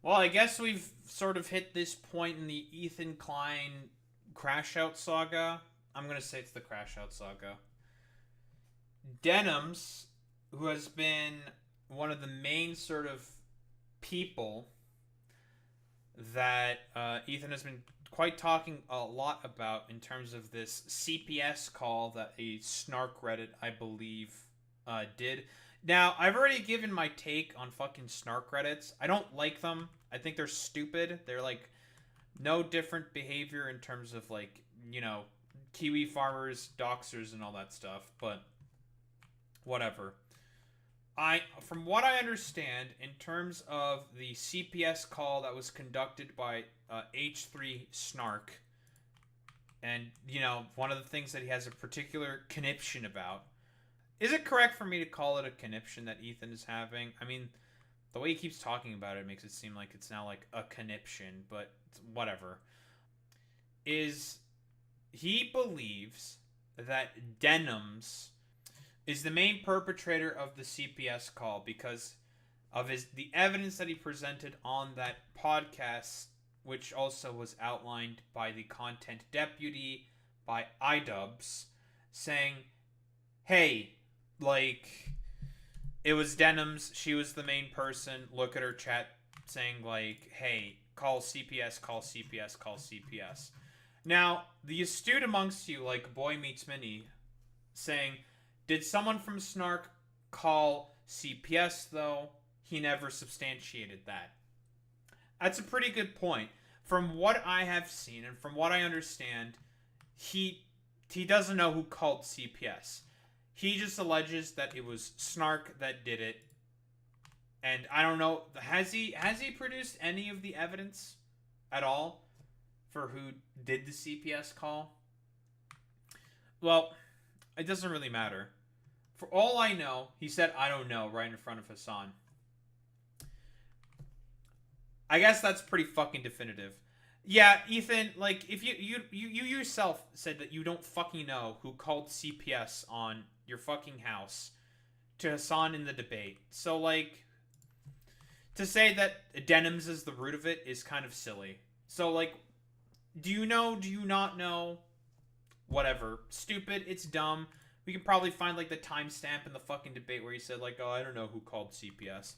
Well, I guess we've sort of hit this point in the Ethan Klein Crash Out saga. I'm going to say it's the Crash Out saga. Denims, who has been one of the main sort of people that Ethan has been quite talking a lot about in terms of this CPS call that a snark Reddit, I believe, did. Now, I've already given my take on fucking snark Reddits. I don't like them. I think they're stupid. They're like no different behavior in terms of like, Kiwi farmers, doxers, and all that stuff, but whatever. From what I understand, in terms of the CPS call that was conducted by H3 Snark, and one of the things that he has a particular conniption about. Is it correct for me to call it a conniption that Ethan is having? I mean, the way he keeps talking about it makes it seem like it's now like a conniption, but whatever. Is he believes that Denims is the main perpetrator of the CPS call because of the evidence that he presented on that podcast, which also was outlined by the content deputy by iDubbbz, saying, "Hey, like it was Denims, she was the main person. Look at her chat saying like, hey, call CPS, call CPS, call CPS." Now, the astute amongst you, like Boy Meets Minnie, saying, did someone from Snark call CPS, though? He never substantiated that. That's a pretty good point. From what I have seen and from what I understand, he he doesn't know who called CPS. He just alleges that it was Snark that did it. And I don't know, has he produced any of the evidence at all for who did the CPS call? Well, it doesn't really matter. For all I know, he said, I don't know, right in front of Hassan. I guess that's pretty fucking definitive. Yeah, Ethan, like, if you yourself said that you don't fucking know who called CPS on your fucking house to Hassan in the debate. So, like, to say that Denims is the root of it is kind of silly. So, like, do you know? Do you not know? Whatever. Stupid. It's dumb. We can probably find like the timestamp in the fucking debate where he said like, "Oh, I don't know who called CPS."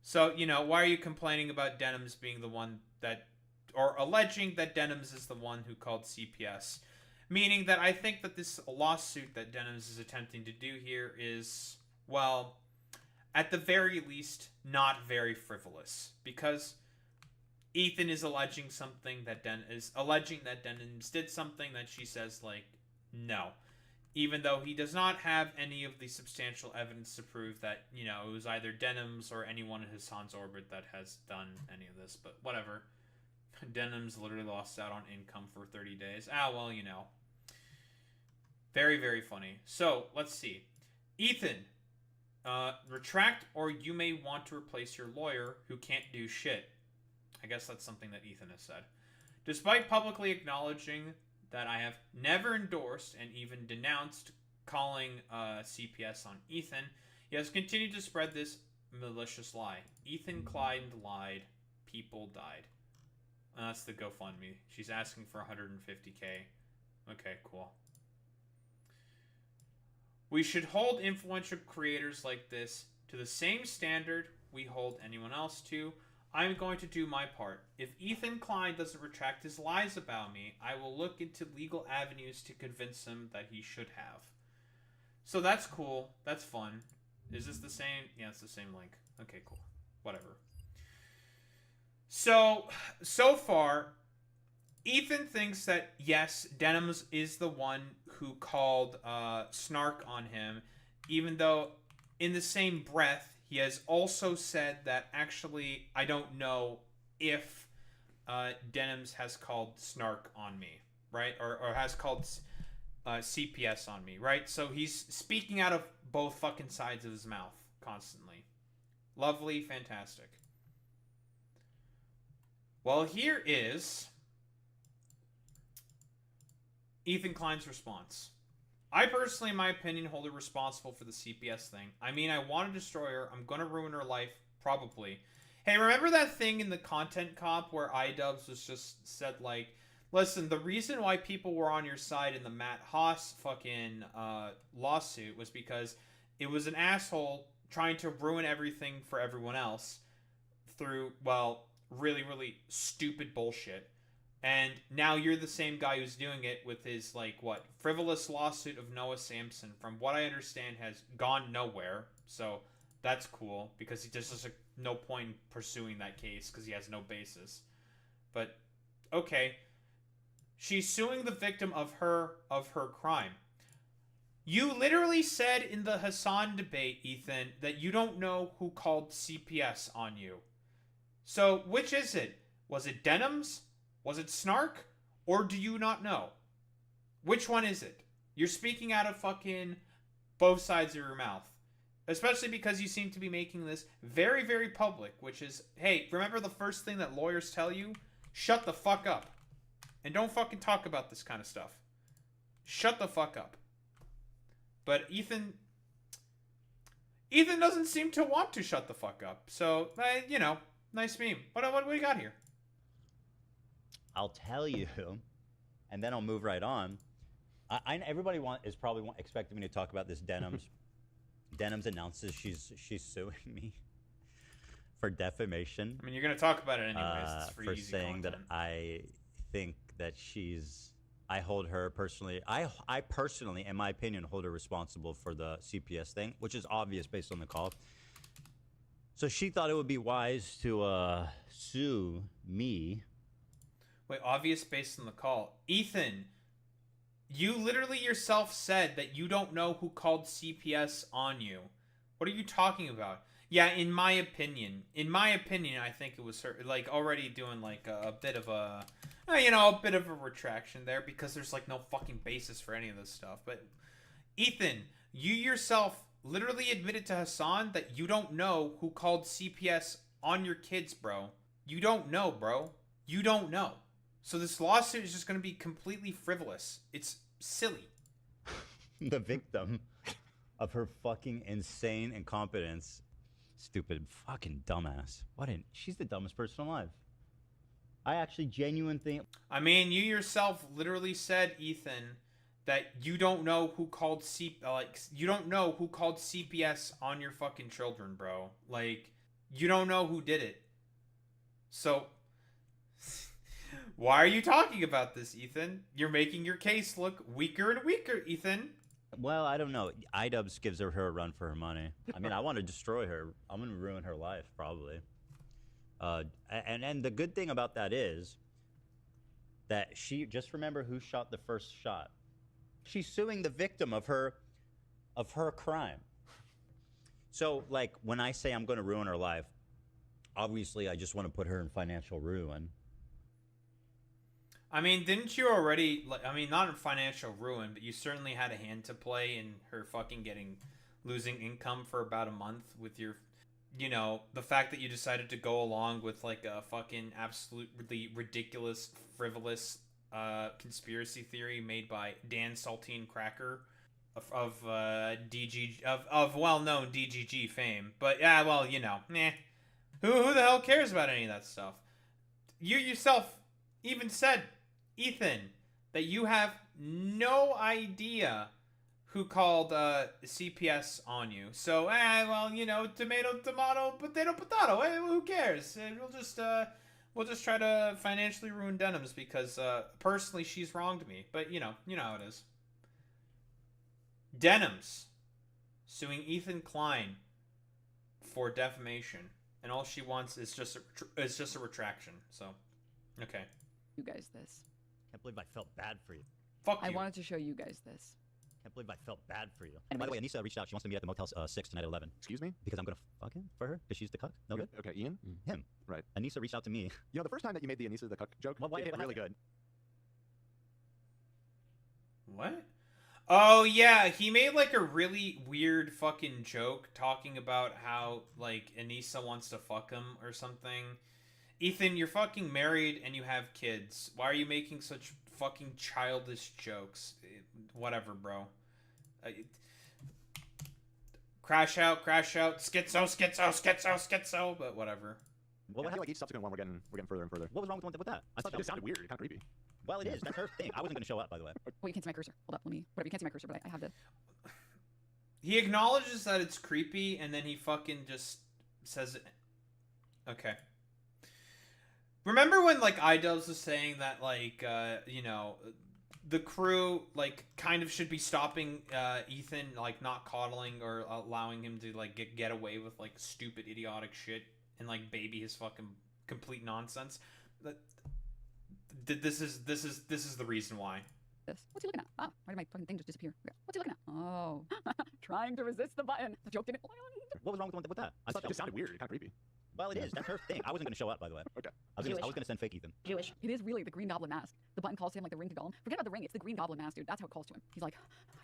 So why are you complaining about Denims being the one that, or alleging that Denims is the one who called CPS? Meaning that I think that this lawsuit that Denims is attempting to do here is, well, at the very least, not very frivolous because Ethan is alleging something that is alleging that Denims did something that she says like no, even though he does not have any of the substantial evidence to prove that it was either Denims or anyone in Hassan's orbit that has done any of this. But whatever. Denims literally lost out on income for 30 days. Well, very very funny. So let's see, Ethan. Retract, or you may want to replace your lawyer who can't do shit. I guess that's something that Ethan has said. Despite publicly acknowledging that I have never endorsed and even denounced calling CPS on Ethan, he has continued to spread this malicious lie. Ethan Klein lied. People died. That's the GoFundMe. She's asking for 150K. Okay, cool. We should hold influential creators like this to the same standard we hold anyone else to. I'm going to do my part. If Ethan Klein doesn't retract his lies about me, I will look into legal avenues to convince him that he should have. So that's cool. That's fun. Is this the same? Yeah, it's the same link. Okay, cool. Whatever. So far, Ethan thinks that yes, Denims is the one who called Snark on him, even though in the same breath he has also said that actually I don't know if Denims has called Snark on me, right? Or has called CPS on me, right? So he's speaking out of both fucking sides of his mouth constantly. Lovely, fantastic. Well, here is Ethan Klein's response. I personally, in my opinion, hold her responsible for the CPS thing. I mean, I want to destroy her. I'm going to ruin her life, probably. Hey, remember that thing in the content comp where iDubbbz was just said like, listen, the reason why people were on your side in the Matt Haas fucking lawsuit was because it was an asshole trying to ruin everything for everyone else through, well, really, really stupid bullshit. And now you're the same guy who's doing it with his, like, what, frivolous lawsuit of Noah Samson, from what I understand, has gone nowhere. So that's cool, because he just has no point in pursuing that case, because he has no basis. But, okay. She's suing the victim of her crime. You literally said in the Hassan debate, Ethan, that you don't know who called CPS on you. So, which is it? Was it Denims? Was it Snark? Or do you not know? Which one is it? You're speaking out of fucking both sides of your mouth. Especially because you seem to be making this very, very public, which is, hey, remember the first thing that lawyers tell you? Shut the fuck up. And don't fucking talk about this kind of stuff. Shut the fuck up. But Ethan doesn't seem to want to shut the fuck up. So, you know, nice meme. What do we got here? I'll tell you, and then I'll move right on. Everybody is probably expecting me to talk about this Denims. Denims announces she's suing me for defamation. I mean, you're gonna talk about it anyways. It's for easy saying content. that I think that I hold her personally. I personally, in my opinion, hold her responsible for the CPS thing, which is obvious based on the call. So she thought it would be wise to sue me. Wait, obvious based on the call. Ethan, you literally yourself said that you don't know who called CPS on you. What are you talking about? Yeah, in my opinion, I think it was her, like, already doing, like, a bit of a, a bit of a retraction there, because there's, like, no fucking basis for any of this stuff. But, Ethan, you yourself literally admitted to Hassan that you don't know who called CPS on your kids, bro. You don't know, bro. You don't know. So this lawsuit is just going to be completely frivolous. It's silly. The victim of her fucking insane incompetence. Stupid fucking dumbass. She's the dumbest person alive. I actually genuinely think... I mean, you yourself literally said, Ethan, that you don't know who called you don't know who called CPS on your fucking children, bro. Like, you don't know who did it. So... why are you talking about this, Ethan? You're making your case look weaker and weaker, Ethan. Well, I don't know. iDubbbz gives her a run for her money. I mean, I want to destroy her. I'm going to ruin her life, probably. And the good thing about that is that she... just remember who shot the first shot. She's suing the victim of her crime. So, like, when I say I'm going to ruin her life, obviously I just want to put her in financial ruin. I mean, didn't you already, I mean, not in financial ruin, but you certainly had a hand to play in her fucking losing income for about a month with your, the fact that you decided to go along with, like, a fucking absolutely ridiculous, frivolous conspiracy theory made by Dan Saltine Cracker of well-known DGG fame. But, yeah, well, meh. Who the hell cares about any of that stuff? You yourself even said, Ethan, that you have no idea who called CPS on you. So, well, tomato, tomato, potato, potato. Who cares? We'll just try to financially ruin Denims because personally she's wronged me. But you know how it is. Denims suing Ethan Klein for defamation, and all she wants is just a retraction. So, okay. You guys this. Can't believe I felt bad for you. Fuck you. I wanted to show you guys this. Can't believe I felt bad for you. And by the way, Anissa reached out. She wants to meet at the Motel 6 tonight at 11. Excuse me? Because I'm going to fuck him for her? Because she's the cuck? No good? Okay, Ian? Him. Right. Anissa reached out to me. You know, the first time that you made the Anissa the cuck joke, really good. What? Oh, yeah, he made, like, a really weird fucking joke talking about how, like, Anissa wants to fuck him or something. Ethan, you're fucking married and you have kids. Why are you making such fucking childish jokes? Whatever, bro. Crash out, schizo, but whatever. Well, I feel like each subsequent one we're getting further and further. what was wrong with that? I thought It just sounded weird, kind of creepy. Well, it is. That's her thing. I wasn't going to show up, by the way. Well, you can't see my cursor. Hold up, let me. Whatever, you can't see my cursor, but I have the. He acknowledges that it's creepy, and then he fucking just says it. Okay. Remember when, like, iDubbbz was saying that, like, you know, the crew, like, kind of should be stopping Ethan, like, not coddling or allowing him to, like, get away with, like, stupid, idiotic shit and, like, baby his fucking complete nonsense? This is the reason why. This. What's he looking at? Ah, why did my fucking thing just disappear? Okay. What's he looking at? Oh, trying to resist the button. The joke didn't land. What was wrong with that? I thought It just sounded weird, kind of creepy. Well, it is. That's her thing. I wasn't going to show up, by the way. Okay. I was gonna send fake Ethan. Jewish. It is really the Green Goblin mask. The button calls to him like the ring to Gollum. Forget about the ring. It's the Green Goblin mask, dude. That's how it calls to him. He's like,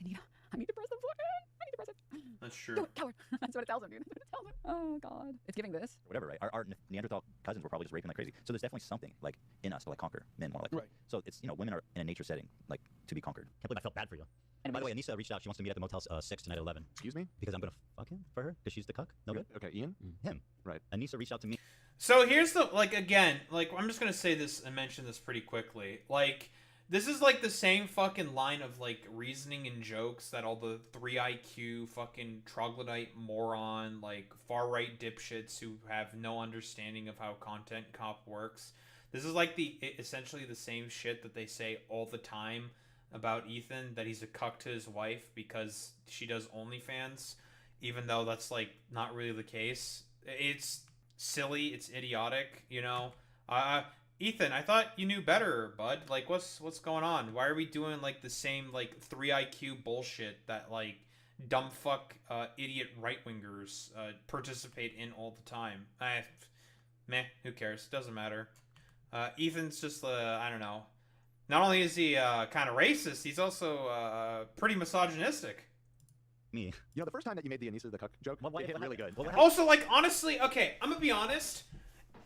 I need to press the button. I need to press it. That's true. Do it, coward. That's what it tells him, dude. That's what it tells him. Oh God. It's giving this. Whatever, right? Our Neanderthal cousins were probably just raping like crazy. So there's definitely something like in us to like conquer men more like. Right. So it's, you know, women are in a nature setting like to be conquered. Can't believe I felt bad for you. And by the way, Anissa reached out. She wants to meet at the Motel 6 tonight at 11 Excuse me? because I'm gonna fuck him for her because she's the cuck. No good. Okay, Ian? Him. Right. Anissa reached out to me. So here's the, like, again, like, I'm just gonna say this and mention this pretty quickly. Like, this is like the same fucking line of, like, reasoning and jokes that all the 3 IQ fucking troglodyte moron, like, far-right dipshits who have no understanding of how content cop works. This is like essentially the same shit that they say all the time about Ethan, that he's a cuck to his wife because she does OnlyFans, even though that's, like, not really the case. It's silly, it's idiotic, you know. Ethan, I thought you knew better, bud. Like, what's going on? Why are we doing, like, the same, like, 3 IQ bullshit that, like, dumb fuck idiot right-wingers participate in all the time? Meh, who cares? Doesn't matter. Ethan's just, I don't know. Not only is he kind of racist, he's also pretty misogynistic. Me. You know, the first time that you made the Anissa the cuck joke, Well, it hit really good. Also, like, honestly, okay, I'm gonna be honest.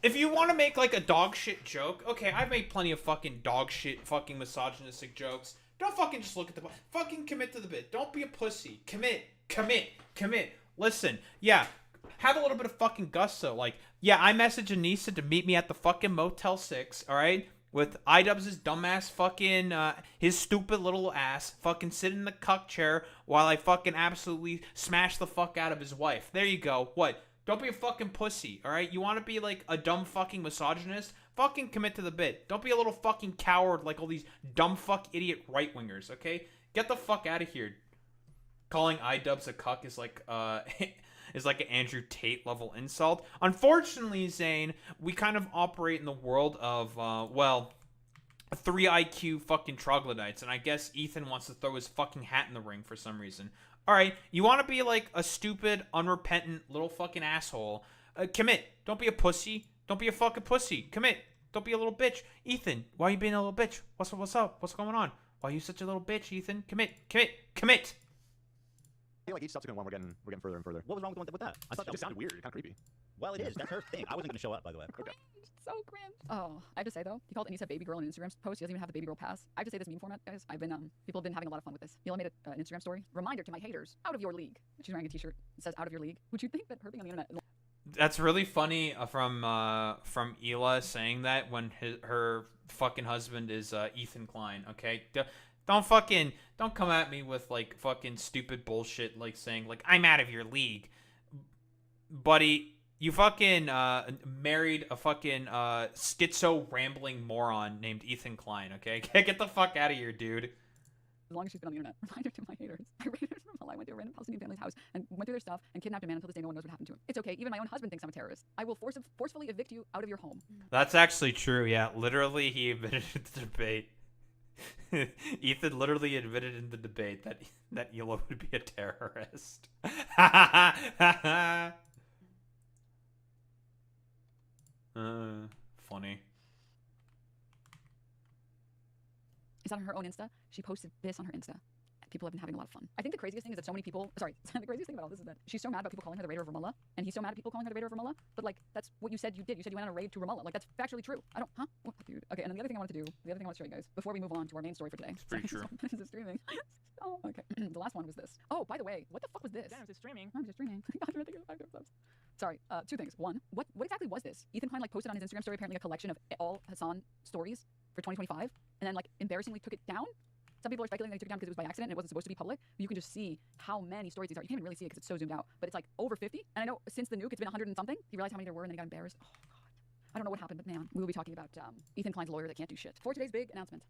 If you want to make, like, a dog shit joke, okay, I've made plenty of fucking dog shit, fucking misogynistic jokes. Don't fucking just look at the... Fucking commit to the bit. Don't be a pussy. Commit. Listen, yeah, have a little bit of fucking gusto. Like, yeah, I messaged Anissa to meet me at the fucking Motel 6, alright? With iDubbbz' dumbass fucking, his stupid little ass fucking sit in the cuck chair while I fucking absolutely smash the fuck out of his wife. There you go. What? Don't be a fucking pussy, alright? You want to be, like, a dumb fucking misogynist? Fucking commit to the bit. Don't be a little fucking coward like all these dumb fuck idiot right-wingers, okay? Get the fuck out of here. Calling iDubbbz a cuck is like, is like an Andrew Tate level insult. Unfortunately, Zane, we kind of operate in the world of, well, 3 IQ fucking troglodytes, and I guess Ethan wants to throw his fucking hat in the ring for some reason. Alright, you want to be like a stupid, unrepentant little fucking asshole. Commit. Don't be a pussy. Don't be a fucking pussy. Commit. Don't be a little bitch. Ethan, why are you being a little bitch? What's up? What's going on? Why are you such a little bitch, Ethan? Commit. I feel like each subsequent one we're getting further and further. What was wrong with that? I thought It just sounded weird, kind of creepy. Well, it is. That's her thing. I wasn't going to show up, by the way. Okay. So cringe. Oh, I have to say though, he called Anissa baby girl in an Instagram post. He doesn't even have the baby girl pass. I have to say this meme format, guys. People have been having a lot of fun with this. Neil made an Instagram story. Reminder to my haters, out of your league. She's wearing a t-shirt that says out of your league. Would you think that her being on the internet? That's really funny from Ela saying that when her fucking husband is Ethan Klein, okay? Don't come at me with, like, fucking stupid bullshit like saying, like, I'm out of your league. Buddy, you fucking married a fucking schizo rambling moron named Ethan Klein, okay? Get the fuck out of here, dude. As long as she's been on the internet. Reminder to my haters. I raided from hell. I went to a random Palestinian family's house and went through their stuff and kidnapped a man. Until this day, no one knows what happened to him. It's okay. Even my own husband thinks I'm a terrorist. I will forcefully evict you out of your home. That's actually true, yeah. Literally, he admitted in the debate. Ethan literally admitted in the debate that Ela would be a terrorist. Funny. It's on her own Insta. She posted this on her Insta. People have been having a lot of fun. I think the craziest thing is that so many people, the craziest thing about all this is that she's so mad about people calling her the raider of Ramallah, and he's so mad at people calling her the raider of Ramallah, but, like, that's what you said you did. You said you went on a raid to Ramallah. Like, that's factually true. What, dude? Okay, and then the other thing I wanted to show you guys, before we move on to our main story for today. It's pretty true. This is streaming. Oh, okay. The last one was this. Oh, by the way, what the fuck was this? Denims is streaming. I'm just streaming. God, I think it's 5 subs. Sorry, 2 things. One, what exactly was this? Ethan Klein like posted on his Instagram story apparently a collection of all Hassan stories for 2025, and then like embarrassingly took it down. Some people are speculating that he took it down because it was by accident and it wasn't supposed to be public. But you can just see how many stories these are. You can't even really see it because it's so zoomed out. But it's like over 50. And I know since the nuke, it's been 100 and something. He realized how many there were and then he got embarrassed. Oh, God. I don't know what happened, but man, we will be talking about Ethan Klein's lawyer that can't do shit. For today's big announcement,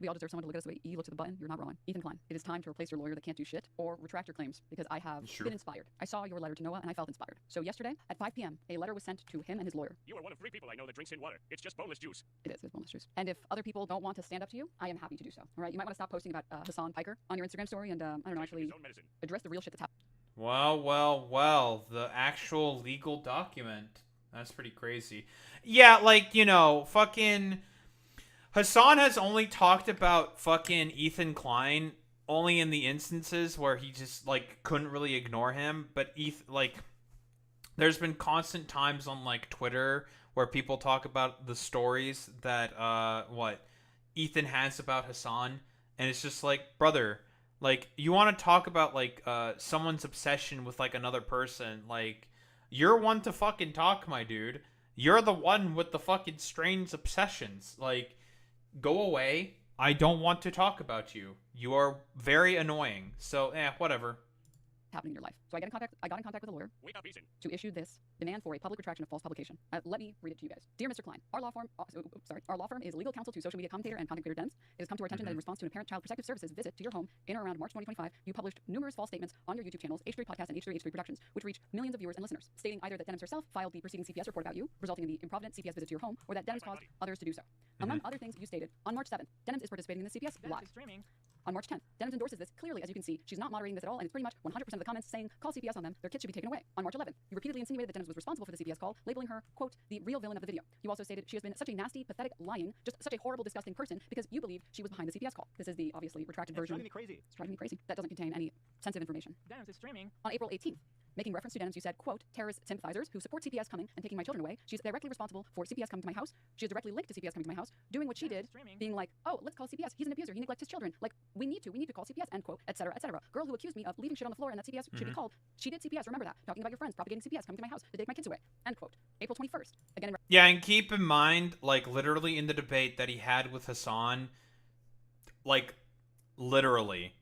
we all deserve someone to look at us the way E looks at the button. You're not wrong. Ethan Klein, it is time to replace your lawyer that can't do shit or retract your claims because I have been inspired. I saw your letter to Noah and I felt inspired. So yesterday at 5 p.m., a letter was sent to him and his lawyer. You are one of 3 people I know that drinks in water. It's just boneless juice. It is, it's boneless juice. And if other people don't want to stand up to you, I am happy to do so. All right, you might want to stop posting about Hassan Piker on your Instagram story and I don't know, actually address the real shit that's happening. Well, the actual legal document. That's pretty crazy. Yeah, like, you know, fucking Hassan has only talked about fucking Ethan Klein only in the instances where he just like couldn't really ignore him, but there's been constant times on like Twitter where people talk about the stories that Ethan has about Hassan, and it's just like, brother, like, you want to talk about like someone's obsession with like another person, like, you're one to fucking talk, my dude. You're the one with the fucking strange obsessions. Like, go away. I don't want to talk about you. You are very annoying. So, whatever. Happening in your life. So I got in contact with a lawyer Wake up, Ethan. to issue this demand for a public retraction of false publication. Let me read it to you guys. Dear Mr. Klein, our law firm is legal counsel to social media commentator and content creator Denims. It has come to our attention that in response to an Parent-Child Protective Services visit to your home in or around March 2025, you published numerous false statements on your YouTube channels, H3 Podcast and H3 Productions, which reach millions of viewers and listeners, stating either that Denims herself filed the preceding CPS report about you, resulting in the improvident CPS visit to your home, or that Denims caused others to do so. Among other things you stated, on March 7th, Denims is participating in the CPS live. On March 10th, Denims endorses this. Clearly, as you can see, she's not moderating this at all, and it's pretty much 100% of the comments saying, call CPS on them, their kids should be taken away. On March 11th, you repeatedly insinuated that Denims was responsible for the CPS call, labeling her, quote, the real villain of the video. You also stated she has been such a nasty, pathetic, lying, just such a horrible, disgusting person because you believe she was behind the CPS call. This is the obviously retracted version. It's driving me crazy. It's driving me crazy. That doesn't contain any sensitive information. Denims is streaming. On April 18th, making reference to Denims, you said, quote, terrorist sympathizers who support CPS coming and taking my children away. She's directly responsible for CPS coming to my house. She is directly linked to CPS coming to my house, doing what she did, being like, oh, let's call CPS. He's an abuser. He neglects his children. Like, we need to call CPS, end quote, etc., etc. Girl who accused me of leaving shit on the floor and that CPS should be called. She did CPS. Remember that. Talking about your friends, propagating CPS, coming to my house to take my kids away, end quote. April 21st. Again, Yeah, and keep in mind, like, literally in the debate that he had with Hassan, like, literally.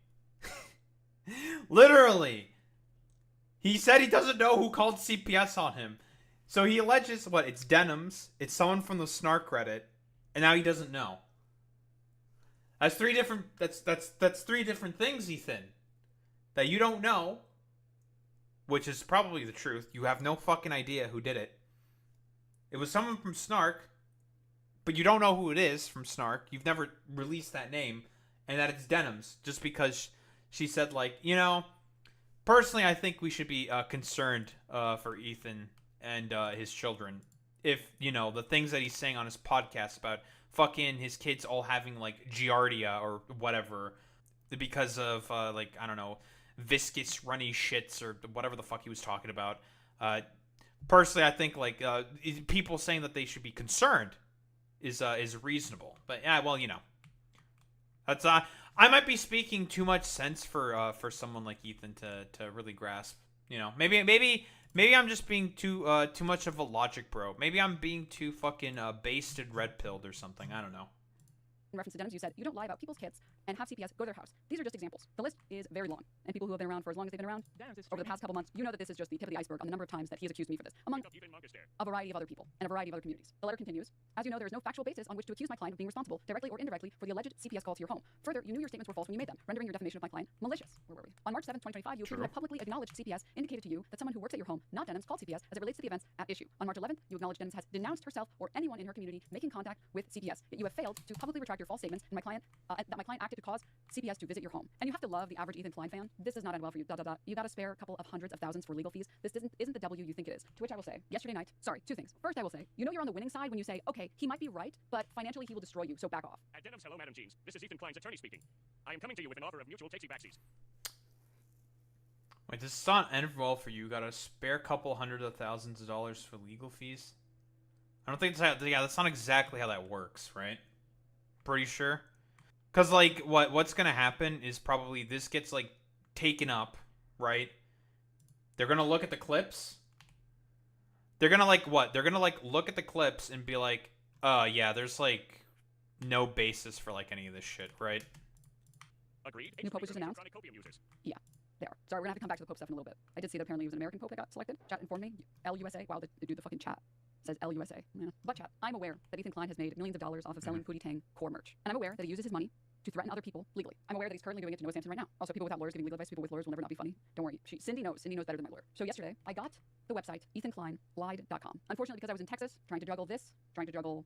Literally. He said he doesn't know who called CPS on him. So he alleges, it's Denims, it's someone from the Snark Reddit, and now he doesn't know. That's three different things, Ethan. That you don't know, which is probably the truth. You have no fucking idea who did it. It was someone from Snark, but you don't know who it is from Snark. You've never released that name, and that it's Denims, just because she said, like, you know, personally, I think we should be concerned for Ethan and his children. If, you know, the things that he's saying on his podcast about fucking his kids all having, like, giardia or whatever because of, like, I don't know, viscous runny shits or whatever the fuck he was talking about. Personally, I think, like, people saying that they should be concerned is reasonable. But, yeah, well, you know. That's, I might be speaking too much sense for someone like Ethan to really grasp. You know, maybe I'm just being too much of a logic bro. Maybe I'm being too fucking basted red pilled or something. I don't know. In reference to Denims, you said, you don't lie about people's kids and have CPS go to their house. These are just examples. The list is very long. And people who have been around for as long as they've been around, over the past couple months, you know that this is just the tip of the iceberg on the number of times that he has accused me for this, among a variety of other people and a variety of other communities. The letter continues, as you know, there is no factual basis on which to accuse my client of being responsible, directly or indirectly, for the alleged CPS call to your home. Further, you knew your statements were false when you made them, rendering your defamation of my client malicious. Where were we? On March 7, 2025, you appeared to have publicly acknowledged CPS indicated to you that someone who works at your home, not Denims, called CPS as it relates to the events at issue. On March 11th, you acknowledged Denims has denounced herself or anyone in her community making contact with CPS, yet you have failed to publicly retract your false statements and that my client acted to cause CPS to visit your home. And you have to love the average Ethan Klein fan. This does not end well for you. You got to spare a couple of hundreds of thousands for legal fees. This isn't the W you think it is. To which I will say, yesterday night, sorry, two things. First, I will say, you know you're on the winning side when you say, okay, he might be right, but financially he will destroy you, so back off. At Denims, hello, Madam Jeans. This is Ethan Klein's attorney speaking. I am coming to you with an offer of mutual takesy backsies. Wait, this is not end well for you. You got to spare a couple hundred of thousands of dollars for legal fees. I don't think that's not exactly how that works, right? Pretty sure. Because, like, what's going to happen is probably this gets, like, taken up, right? They're going to look at the clips. they're gonna like what? They're gonna like look at the clips and be like, yeah, there's like no basis for like any of this shit, right? Agreed. New Pope was just announced? Chronic copium users. There. Sorry, we're gonna have to come back to the Pope stuff in a little bit. I did see that apparently it was an American Pope that got selected. Chat informed me. LUSA. Wow, the dude, the fucking chat says LUSA. Yeah. But chat, I'm aware that Ethan Klein has made millions of dollars off of selling Pootie Tang core merch. And I'm aware that he uses his money to threaten other people legally. I'm aware that he's currently doing it to Noah Samson right now. Also, people without lawyers giving legal advice, people with lawyers will never not be funny. Don't worry. Cindy knows. Cindy knows better than my lawyer. So yesterday, I got the website ethanklineLied.com. Unfortunately, because I was in Texas, trying to juggle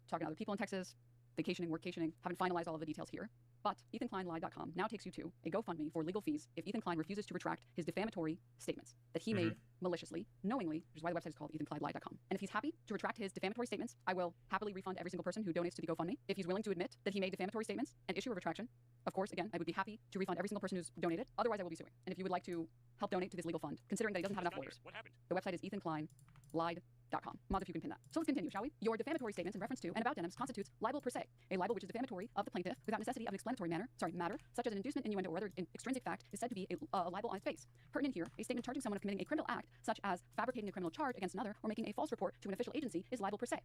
talking to other people in Texas, vacationing, workationing, haven't finalized all of the details here. But ethanklineLied.com now takes you to a GoFundMe for legal fees if Ethan Klein refuses to retract his defamatory statements that he made maliciously, knowingly, which is why the website is called ethanklineLied.com. And if he's happy to retract his defamatory statements, I will happily refund every single person who donates to the GoFundMe. If he's willing to admit that he made defamatory statements and issue a retraction, of course, again, I would be happy to refund every single person who's donated. Otherwise, I will be suing. And if you would like to help donate to this legal fund, considering that he doesn't have enough lawyers, What happened? the website is ethanklineLied.com. Mods, if you can pin that. So let's continue, shall we? Your defamatory statements in reference to and about Denims constitutes libel per se. A libel which is defamatory of the plaintiff without necessity of an explanatory matter, such as an inducement, innuendo, or other extrinsic fact, is said to be a libel on its face. Pertinent here, a statement charging someone of committing a criminal act, such as fabricating a criminal charge against another or making a false report to an official agency, is libel per se.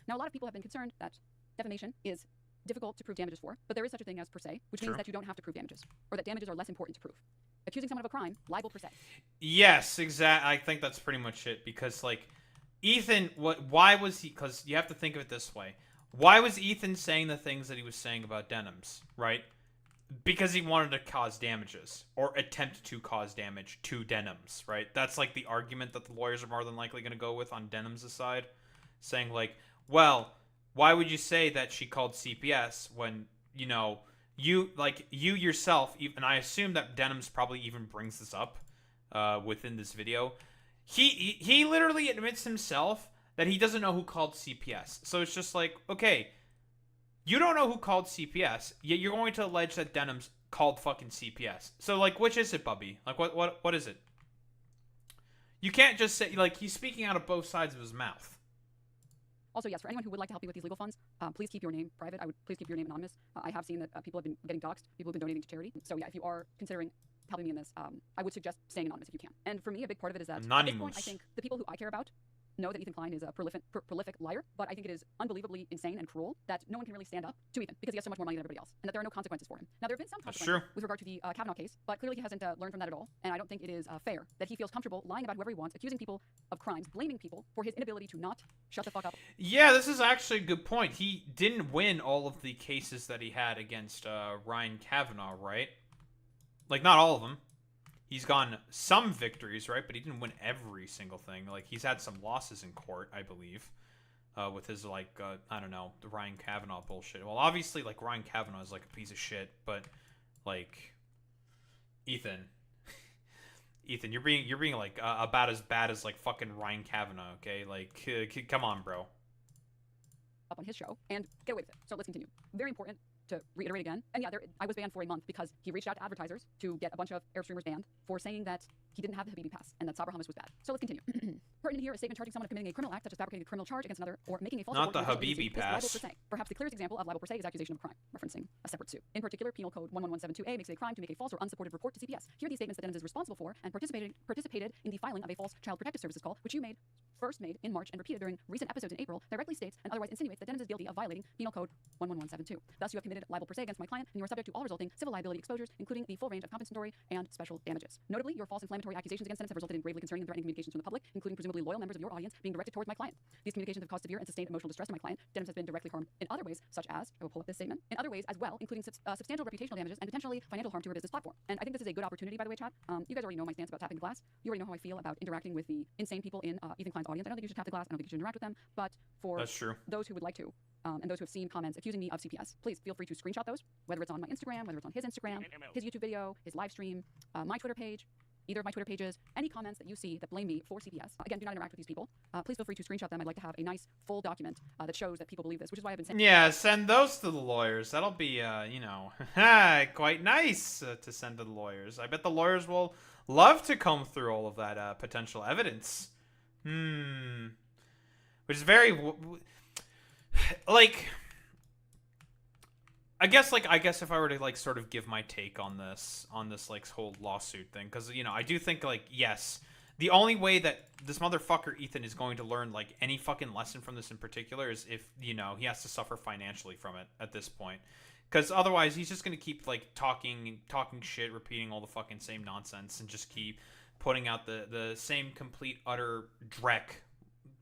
Now, a lot of people have been concerned that defamation is difficult to prove damages for, but there is such a thing as per se, which means that you don't have to prove damages, or that damages are less important to prove. Accusing someone of a crime, libel per se. Yes, exactly. I think that's pretty much it because like Ethan, why was he? Because you have to think of it this way: why was Ethan saying the things that he was saying about Denims, right? Because he wanted to cause damages or attempt to cause damage to Denims, right? That's like the argument that the lawyers are more than likely going to go with on Denims' side, saying like, well, why would you say that she called CPS when you yourself, and I assume that Denims probably even brings this up within this video. He literally admits himself that he doesn't know who called CPS. So it's just like, okay, you don't know who called CPS, yet you're going to allege that Denims called fucking CPS. So like, which is it, Bubby? Like, what is it? You can't just say like he's speaking out of both sides of his mouth. Also, yes, for anyone who would like to help me with these legal funds, please keep your name private. Please keep your name anonymous. I have seen that people have been getting doxxed. People have been donating to charity. So yeah, if you are considering helping me in this, I would suggest staying anonymous if you can. And for me, a big part of it is that at this point, I think the people who I care about know that Ethan Klein is a prolific liar, but I think it is unbelievably insane and cruel that no one can really stand up to Ethan because he has so much more money than everybody else, and that there are no consequences for him. Now, there have been some consequences with regard to the Kavanaugh case, but clearly he hasn't learned from that at all, and I don't think it is fair that he feels comfortable lying about whoever he wants, accusing people of crimes, blaming people for his inability to not shut the fuck up. Yeah, this is actually a good point. He didn't win all of the cases that he had against Ryan Kavanaugh, right? Like, not all of them. He's gotten some victories, right? But he didn't win every single thing. Like, he's had some losses in court, I believe, with his, like, I don't know, the Ryan Kavanaugh bullshit. Well, obviously, like, Ryan Kavanaugh is, like, a piece of shit, but, like, Ethan, you're being, like, about as bad as, like, fucking Ryan Kavanaugh, okay? Like, come on, bro. Up on his show and get away with it. So let's continue. Very important to reiterate again. And yeah, I was banned for a month because he reached out to advertisers to get a bunch of Airstreamers banned for saying that he didn't have the Habibi pass and that Sabra hummus was bad. So let's continue. Pertinent here is a statement charging someone of committing a criminal act such as fabricating a criminal charge against another or making a false Not report the to an official Habibi agency is pass. libel per se. Perhaps the clearest example of libel per se is accusation of crime, referencing a separate suit. In particular, Penal Code 11172A makes it a crime to make a false or unsupported report to CPS. Here are these statements that Denims is responsible for and participated in the filing of a false child protective services call, which you first made in March and repeated during recent episodes in April, directly states and otherwise insinuates that Denims is guilty of violating Penal Code 11172. Thus, you have committed libel per se against my client, and you are subject to all resulting civil liability exposures, including the full range of compensatory and special damages. Notably, your false inflammatory accusations against Denims have resulted in gravely concerning and threatening communications from the public, including presumably loyal members of your audience being directed towards my client. These communications have caused severe and sustained emotional distress to my client. Denims has been directly harmed in other ways, such as, I will pull up this statement, in other ways as well, including substantial reputational damages and potentially financial harm to her business platform. And I think this is a good opportunity, by the way, chat. You guys already know my stance about tapping the glass. You already know how I feel about interacting with the insane people in Ethan Klein's audience. I don't think you should tap the glass. I don't think you should interact with them. But for That's true. those who would like to, and those who have seen comments accusing me of CPS, please feel free to screenshot those, whether it's on my Instagram, whether it's on his Instagram, his YouTube video, his live stream, my Twitter page, either of my Twitter pages, any comments that you see that blame me for CPS. Again, do not interact with these people. Please feel free to screenshot them. I'd like to have a nice full document that shows that people believe this, which is why I've been saying. Yeah, send those to the lawyers. That'll be, quite nice to send to the lawyers. I bet the lawyers will love to comb through all of that potential evidence. Which is very, like, I guess if I were to, like, sort of give my take on this, like, whole lawsuit thing, because, I do think, like, yes, the only way that this motherfucker Ethan is going to learn like any fucking lesson from this in particular is if, you know, he has to suffer financially from it at this point. Because otherwise he's just going to keep like talking shit, repeating all the fucking same nonsense, and just keep putting out the same complete utter dreck,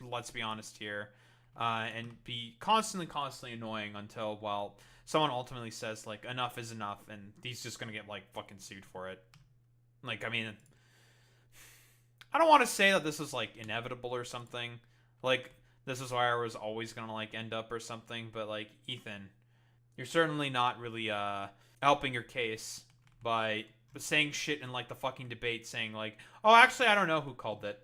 let's be honest here, and be constantly annoying until, well, someone ultimately says like enough is enough, and he's just going to get like fucking sued for it. Like, I mean, I don't want to say that this is like inevitable or something, like this is where I was always gonna like end up or something, but like, Ethan, you're certainly not really helping your case by saying shit in like the fucking debate, saying like, oh, actually I don't know who called it,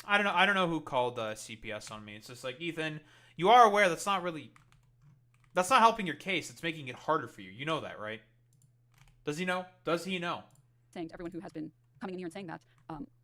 I don't know who called CPS on me. It's just like, Ethan, you are aware that's not helping your case, it's making it harder for you, you know that, right? Does he know? Saying to everyone who has been coming in here and saying that,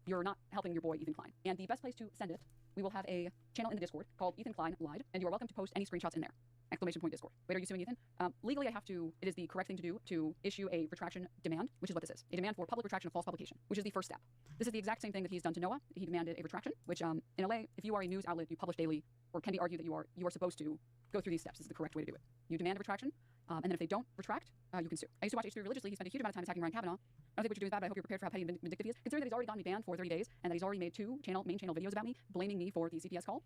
you're not helping your boy Ethan Klein. And the best place to send it, we will have a channel in the Discord called Ethan Klein Lied, and you are welcome to post any screenshots in there. ! Discord. Wait, are you suing Ethan? Legally, it is the correct thing to do to issue a retraction demand, which is what this is. A demand for public retraction of false publication, which is the first step. This is the exact same thing that he's done to Noah. He demanded a retraction, which in LA, if you are a news outlet, you publish daily, or can be argued that you are supposed to go through these steps. This is the correct way to do it. You demand a retraction, and then if they don't retract, you can sue. I used to watch H3 religiously. He spent a huge amount of time attacking Ryan Kavanaugh. I don't think what you're doing is bad, but I hope you're prepared for how petty and vindictive he is. Considering that he's already gotten me banned for 30 days, and that he's already made 2 main channel videos about me, blaming me for the CPS call,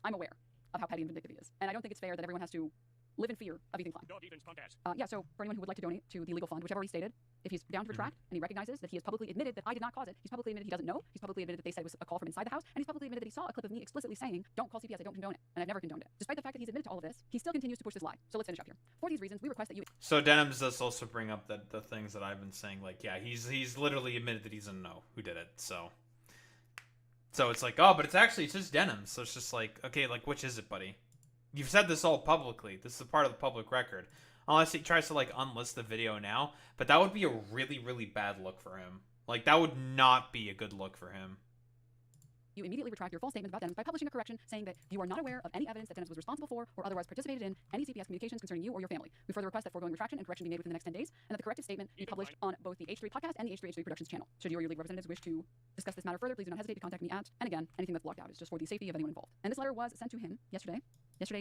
I'm aware of how petty and vindictive he is. And I don't think it's fair that everyone has to live in fear of Ethan Klein. Dog Ethan's punk ass. Yeah, so for anyone who would like to donate to the legal fund, whichever he stated, if he's down to retract and he recognizes that he has publicly admitted that I did not cause it, he's publicly admitted he doesn't know, he's publicly admitted that they said it was a call from inside the house, and he's publicly admitted that he saw a clip of me explicitly saying, don't call CPS, I don't condone it, and I've never condoned it. Despite the fact that he's admitted to all of this, he still continues to push this lie. So let's finish up here. For these reasons, we request that you... So Denims does also bring up the things that I've been saying, like, yeah, he's literally admitted that he doesn't know who did it, so it's like, oh, but it's just Denims, so it's just like, okay, like, which is it, buddy? You've said this all publicly. This is a part of the public record. Unless he tries to, like, unlist the video now. But that would be a really, really bad look for him. Like, that would not be a good look for him. You immediately retract your false statement about Denims by publishing a correction saying that you are not aware of any evidence that Denims was responsible for or otherwise participated in any CPS communications concerning you or your family. We further request that foregoing retraction and correction be made within the next 10 days, and that the corrected statement be published on both the H3 podcast and the H3 Productions channel. Should you or your legal representatives wish to discuss this matter further, please do not hesitate to contact me at, and again, anything that's blocked out is just for the safety of anyone involved. And this letter was sent to him yesterday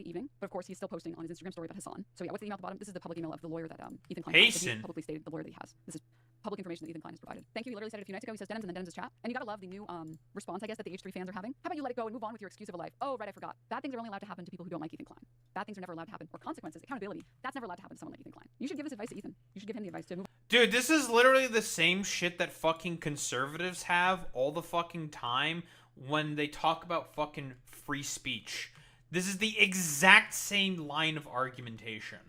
evening, but of course he's still posting on his Instagram story about Hassan. So yeah, what's the email at the bottom? This is the public email of the lawyer that Ethan Klein has. He publicly stated the lawyer that he has. This is public information that Ethan Klein has provided. Thank you. He literally said it a few nights ago. He says Denims and then Denims' chat. And you gotta love the new response, I guess, that the H3 fans are having. How about you let it go and move on with your excuse of a life? Oh, right, I forgot. Bad things are only allowed to happen to people who don't like Ethan Klein. Bad things are never allowed to happen. Or consequences, accountability, that's never allowed to happen to someone like Ethan Klein. You should give this advice to Ethan. You should give him the advice to move. Dude, this is literally the same shit that fucking conservatives have all the fucking time when they talk about fucking free speech. This is the exact same line of argumentation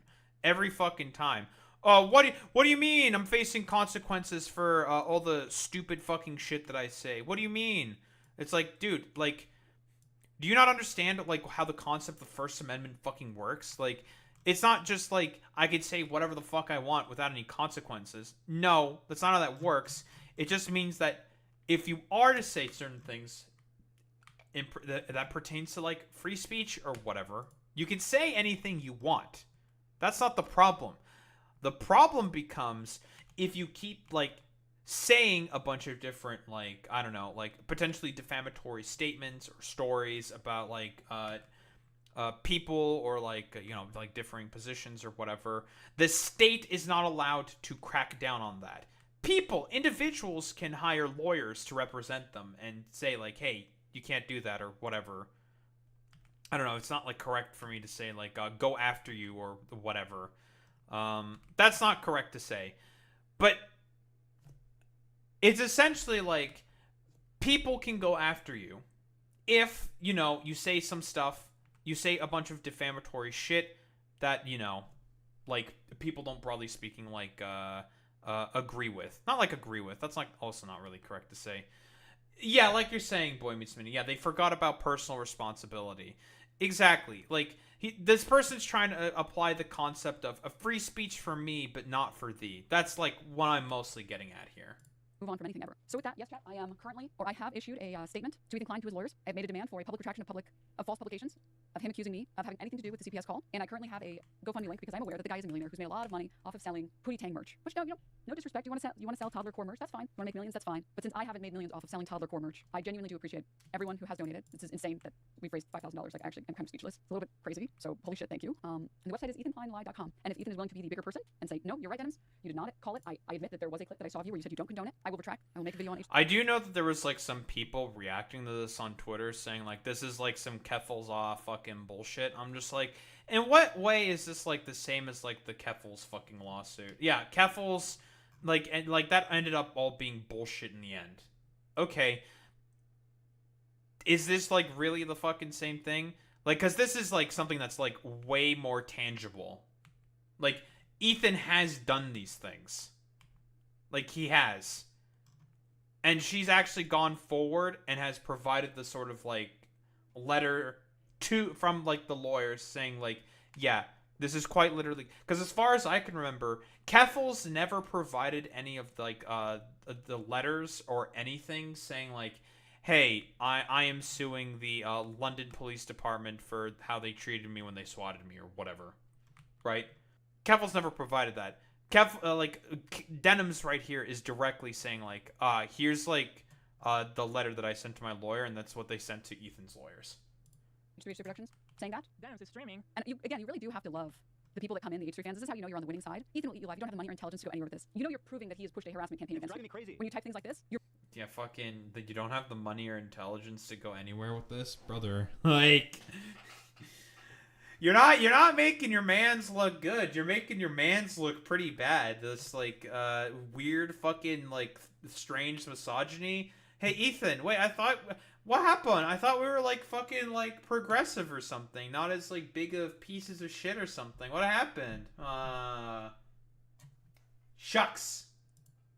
every fucking time. What do you mean I'm facing consequences for all the stupid fucking shit that I say? What do you mean? It's like, dude, like, do you not understand, like, how the concept of the First Amendment fucking works? Like, it's not just like I could say whatever the fuck I want without any consequences. No, that's not how that works. It just means that if you are to say certain things that pertains to, like, free speech or whatever, you can say anything you want. That's not the problem. The problem becomes if you keep, like, saying a bunch of different, like, I don't know, like, potentially defamatory statements or stories about, like, people or, like, you know, like, differing positions or whatever. The state is not allowed to crack down on that. Individuals can hire lawyers to represent them and say, like, hey, you can't do that or whatever. I don't know. It's not, like, correct for me to say, like, go after you or whatever. That's not correct to say. But it's essentially like people can go after you if, you know, you say some stuff, you say a bunch of defamatory shit that, you know, like, people don't, broadly speaking, like, agree with. Not like agree with. That's, like, also not really correct to say. Yeah, like you're saying, Boy Meets Minnie. Yeah, they forgot about personal responsibility. Exactly. Like, this person's trying to apply the concept of a free speech for me, but not for thee. That's, like, what I'm mostly getting at here. move on from anything ever. So with that, yes, chat, I am currently, or I have issued a statement to Ethan Klein to his lawyers. I've made a demand for a public retraction of false publications of him accusing me of having anything to do with the CPS call, and I currently have a GoFundMe link because I'm aware that the guy is a millionaire who's made a lot of money off of selling Pootie Tang merch. Which no disrespect. You want to sell toddler core merch? That's fine. You want to make millions? That's fine. But since I haven't made millions off of selling toddler core merch, I genuinely do appreciate everyone who has donated. This is insane that we've raised $5,000. Like, actually, I'm kind of speechless. It's a little bit crazy. So holy shit, thank you. And the website is ethankleinlie.com. And if Ethan is willing to be the bigger person and say, no, you're right, Denims, you did not call it. I admit that there was a clip that I saw of you where you said you don't condone it. I will retract. I will make a video on I do know that there was like some people reacting to this on Twitter saying like this is like some Keffels off fucking bullshit. I'm just like, in what way is this like the same as like the Keffels fucking lawsuit? Yeah, Keffels, like, and like that ended up all being bullshit in the end. Okay, is this like really the fucking same thing? Like, cause this is like something that's like way more tangible. Like, Ethan has done these things. Like, he has. And she's actually gone forward and has provided the sort of like letter from like the lawyers saying like, yeah, this is quite literally, because as far as I can remember, Keffels never provided any of like the letters or anything saying like, hey, I am suing the London Police Department for how they treated me when they swatted me or whatever, right? Keffels never provided that. Denims right here is directly saying like, here's like the letter that I sent to my lawyer, and that's what they sent to Ethan's lawyers. H3H3 Productions saying that. Denims is streaming. And you really do have to love the people that come in, the H3 fans. This is how you know you're on the winning side. Ethan will eat you alive. You don't have the money or intelligence to go anywhere with this. You know you're proving that he has pushed a harassment campaign It's against driving you. me crazy. When you type things like this, you're Yeah, fucking, that you don't have the money or intelligence to go anywhere with this, brother. Like, you're not making your mans look good. You're making your mans look pretty bad. This like weird fucking like strange misogyny. Hey Ethan, wait, what happened? I thought we were like fucking like progressive or something, not as like big of pieces of shit or something. What happened? Shucks.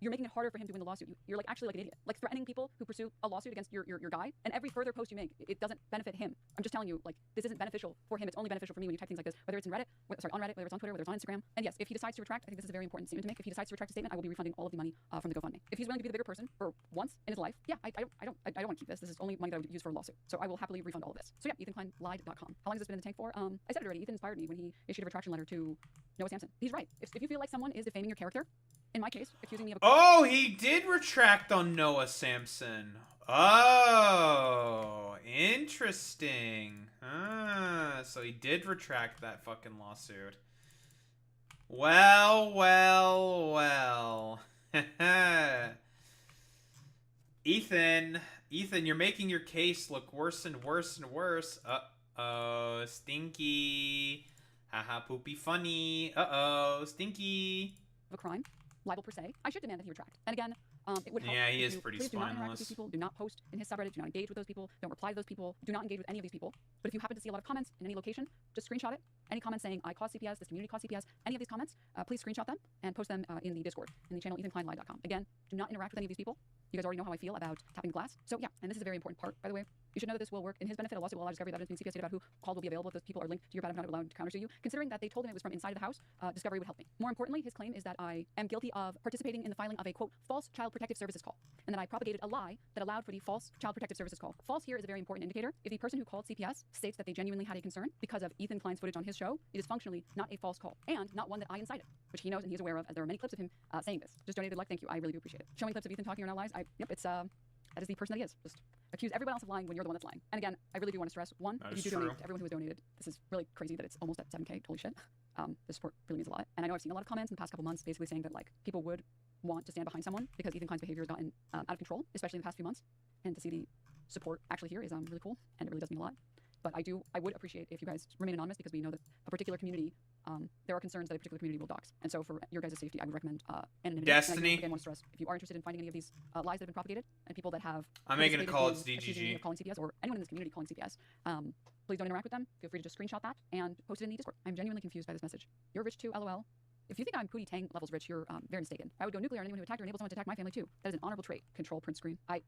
you're making it harder for him to win the lawsuit. You're like actually like an idiot, like threatening people who pursue a lawsuit against your guy. And every further post you make, it doesn't benefit him. I'm just telling you, like, this isn't beneficial for him. It's only beneficial for me when you type things like this, whether it's in Reddit, on Reddit, whether it's on Twitter, whether it's on Instagram. And yes, if he decides to retract, I think this is a very important statement to make. If he decides to retract a statement, I will be refunding all of the money from the GoFundMe. If he's willing to be the bigger person for once in his life, yeah, I don't want to keep this. This is only money that I would use for a lawsuit. So I will happily refund all of this. So yeah, EthanKleinLied.com. How long has this been in the tank for? I said it already. Ethan inspired me when he issued a retraction letter to Noah Sampson. He's right. If you feel like someone is defaming your character, in my case, accusing me of Oh, he did retract on Noah Sampson. Oh, interesting. So he did retract that fucking lawsuit. Well. Ethan, you're making your case look worse and worse and worse. Uh-oh, stinky. Haha, poopy funny. Uh-oh, stinky. a crime, libel per se, I should demand that he retract. And again, it would help. Yeah, he if is you pretty please do not interact with these spineless. people. Do not post in his subreddit. Do not engage with those people. Don't reply to those people. Do not engage with any of these people. But if you happen to see a lot of comments in any location, just screenshot it. Any comments saying I caused CPS, this community caused CPS, any of these comments, please screenshot them and post them in the Discord, in the channel EthanKleinLied.com. Again, do not interact with any of these people. You guys already know how I feel about tapping glass. So yeah, and this is a very important part, by the way. You should know that this will work in his benefit. A lawsuit will allow discovery of evidence being CPS data about who called will be available if those people are linked to your bad not allowed to counter you. Considering that they told him it was from inside of the house, discovery would help me. More importantly, his claim is that I am guilty of participating in the filing of a quote false child protective services call, and that I propagated a lie that allowed for the false child protective services call. False here is a very important indicator. If the person who called CPS states that they genuinely had a concern because of Ethan Klein's footage on his show, it is functionally not a false call and not one that I incited, which he knows and he's aware of, as there are many clips of him saying this. Just donated luck, thank you. I really do appreciate it. Showing clips of Ethan talking or not lies, that is the person that he is. Just accuse everyone else of lying when you're the one that's lying. And again, I really do want to stress, one, That if you is do donate true. to everyone who has donated, this is really crazy that it's almost at 7K. Holy shit. The support really means a lot. And I know I've seen a lot of comments in the past couple months basically saying that like people would want to stand behind someone because Ethan Klein's behavior has gotten out of control, especially in the past few months. And to see the support actually here is really cool, and it really does mean a lot. But I would appreciate if you guys remain anonymous, because we know that a particular community, there are concerns that a particular community will dox. And so for your guys' safety, I would recommend anonymity. Destiny. And I do, again, want to stress, if you are interested in finding any of these lies that have been propagated and people that have I'm making a participated call. in It's accusing me DGG. of calling CPS, or anyone in this community calling CPS, please don't interact with them. Feel free to just screenshot that and post it in the Discord. I'm genuinely confused by this message. You're rich too, LOL. If you think I'm Pootie Tang levels rich, you're very mistaken. I would go nuclear on anyone who attacked or enables someone to attack my family too. That is an honorable trait. Control print screen. I'm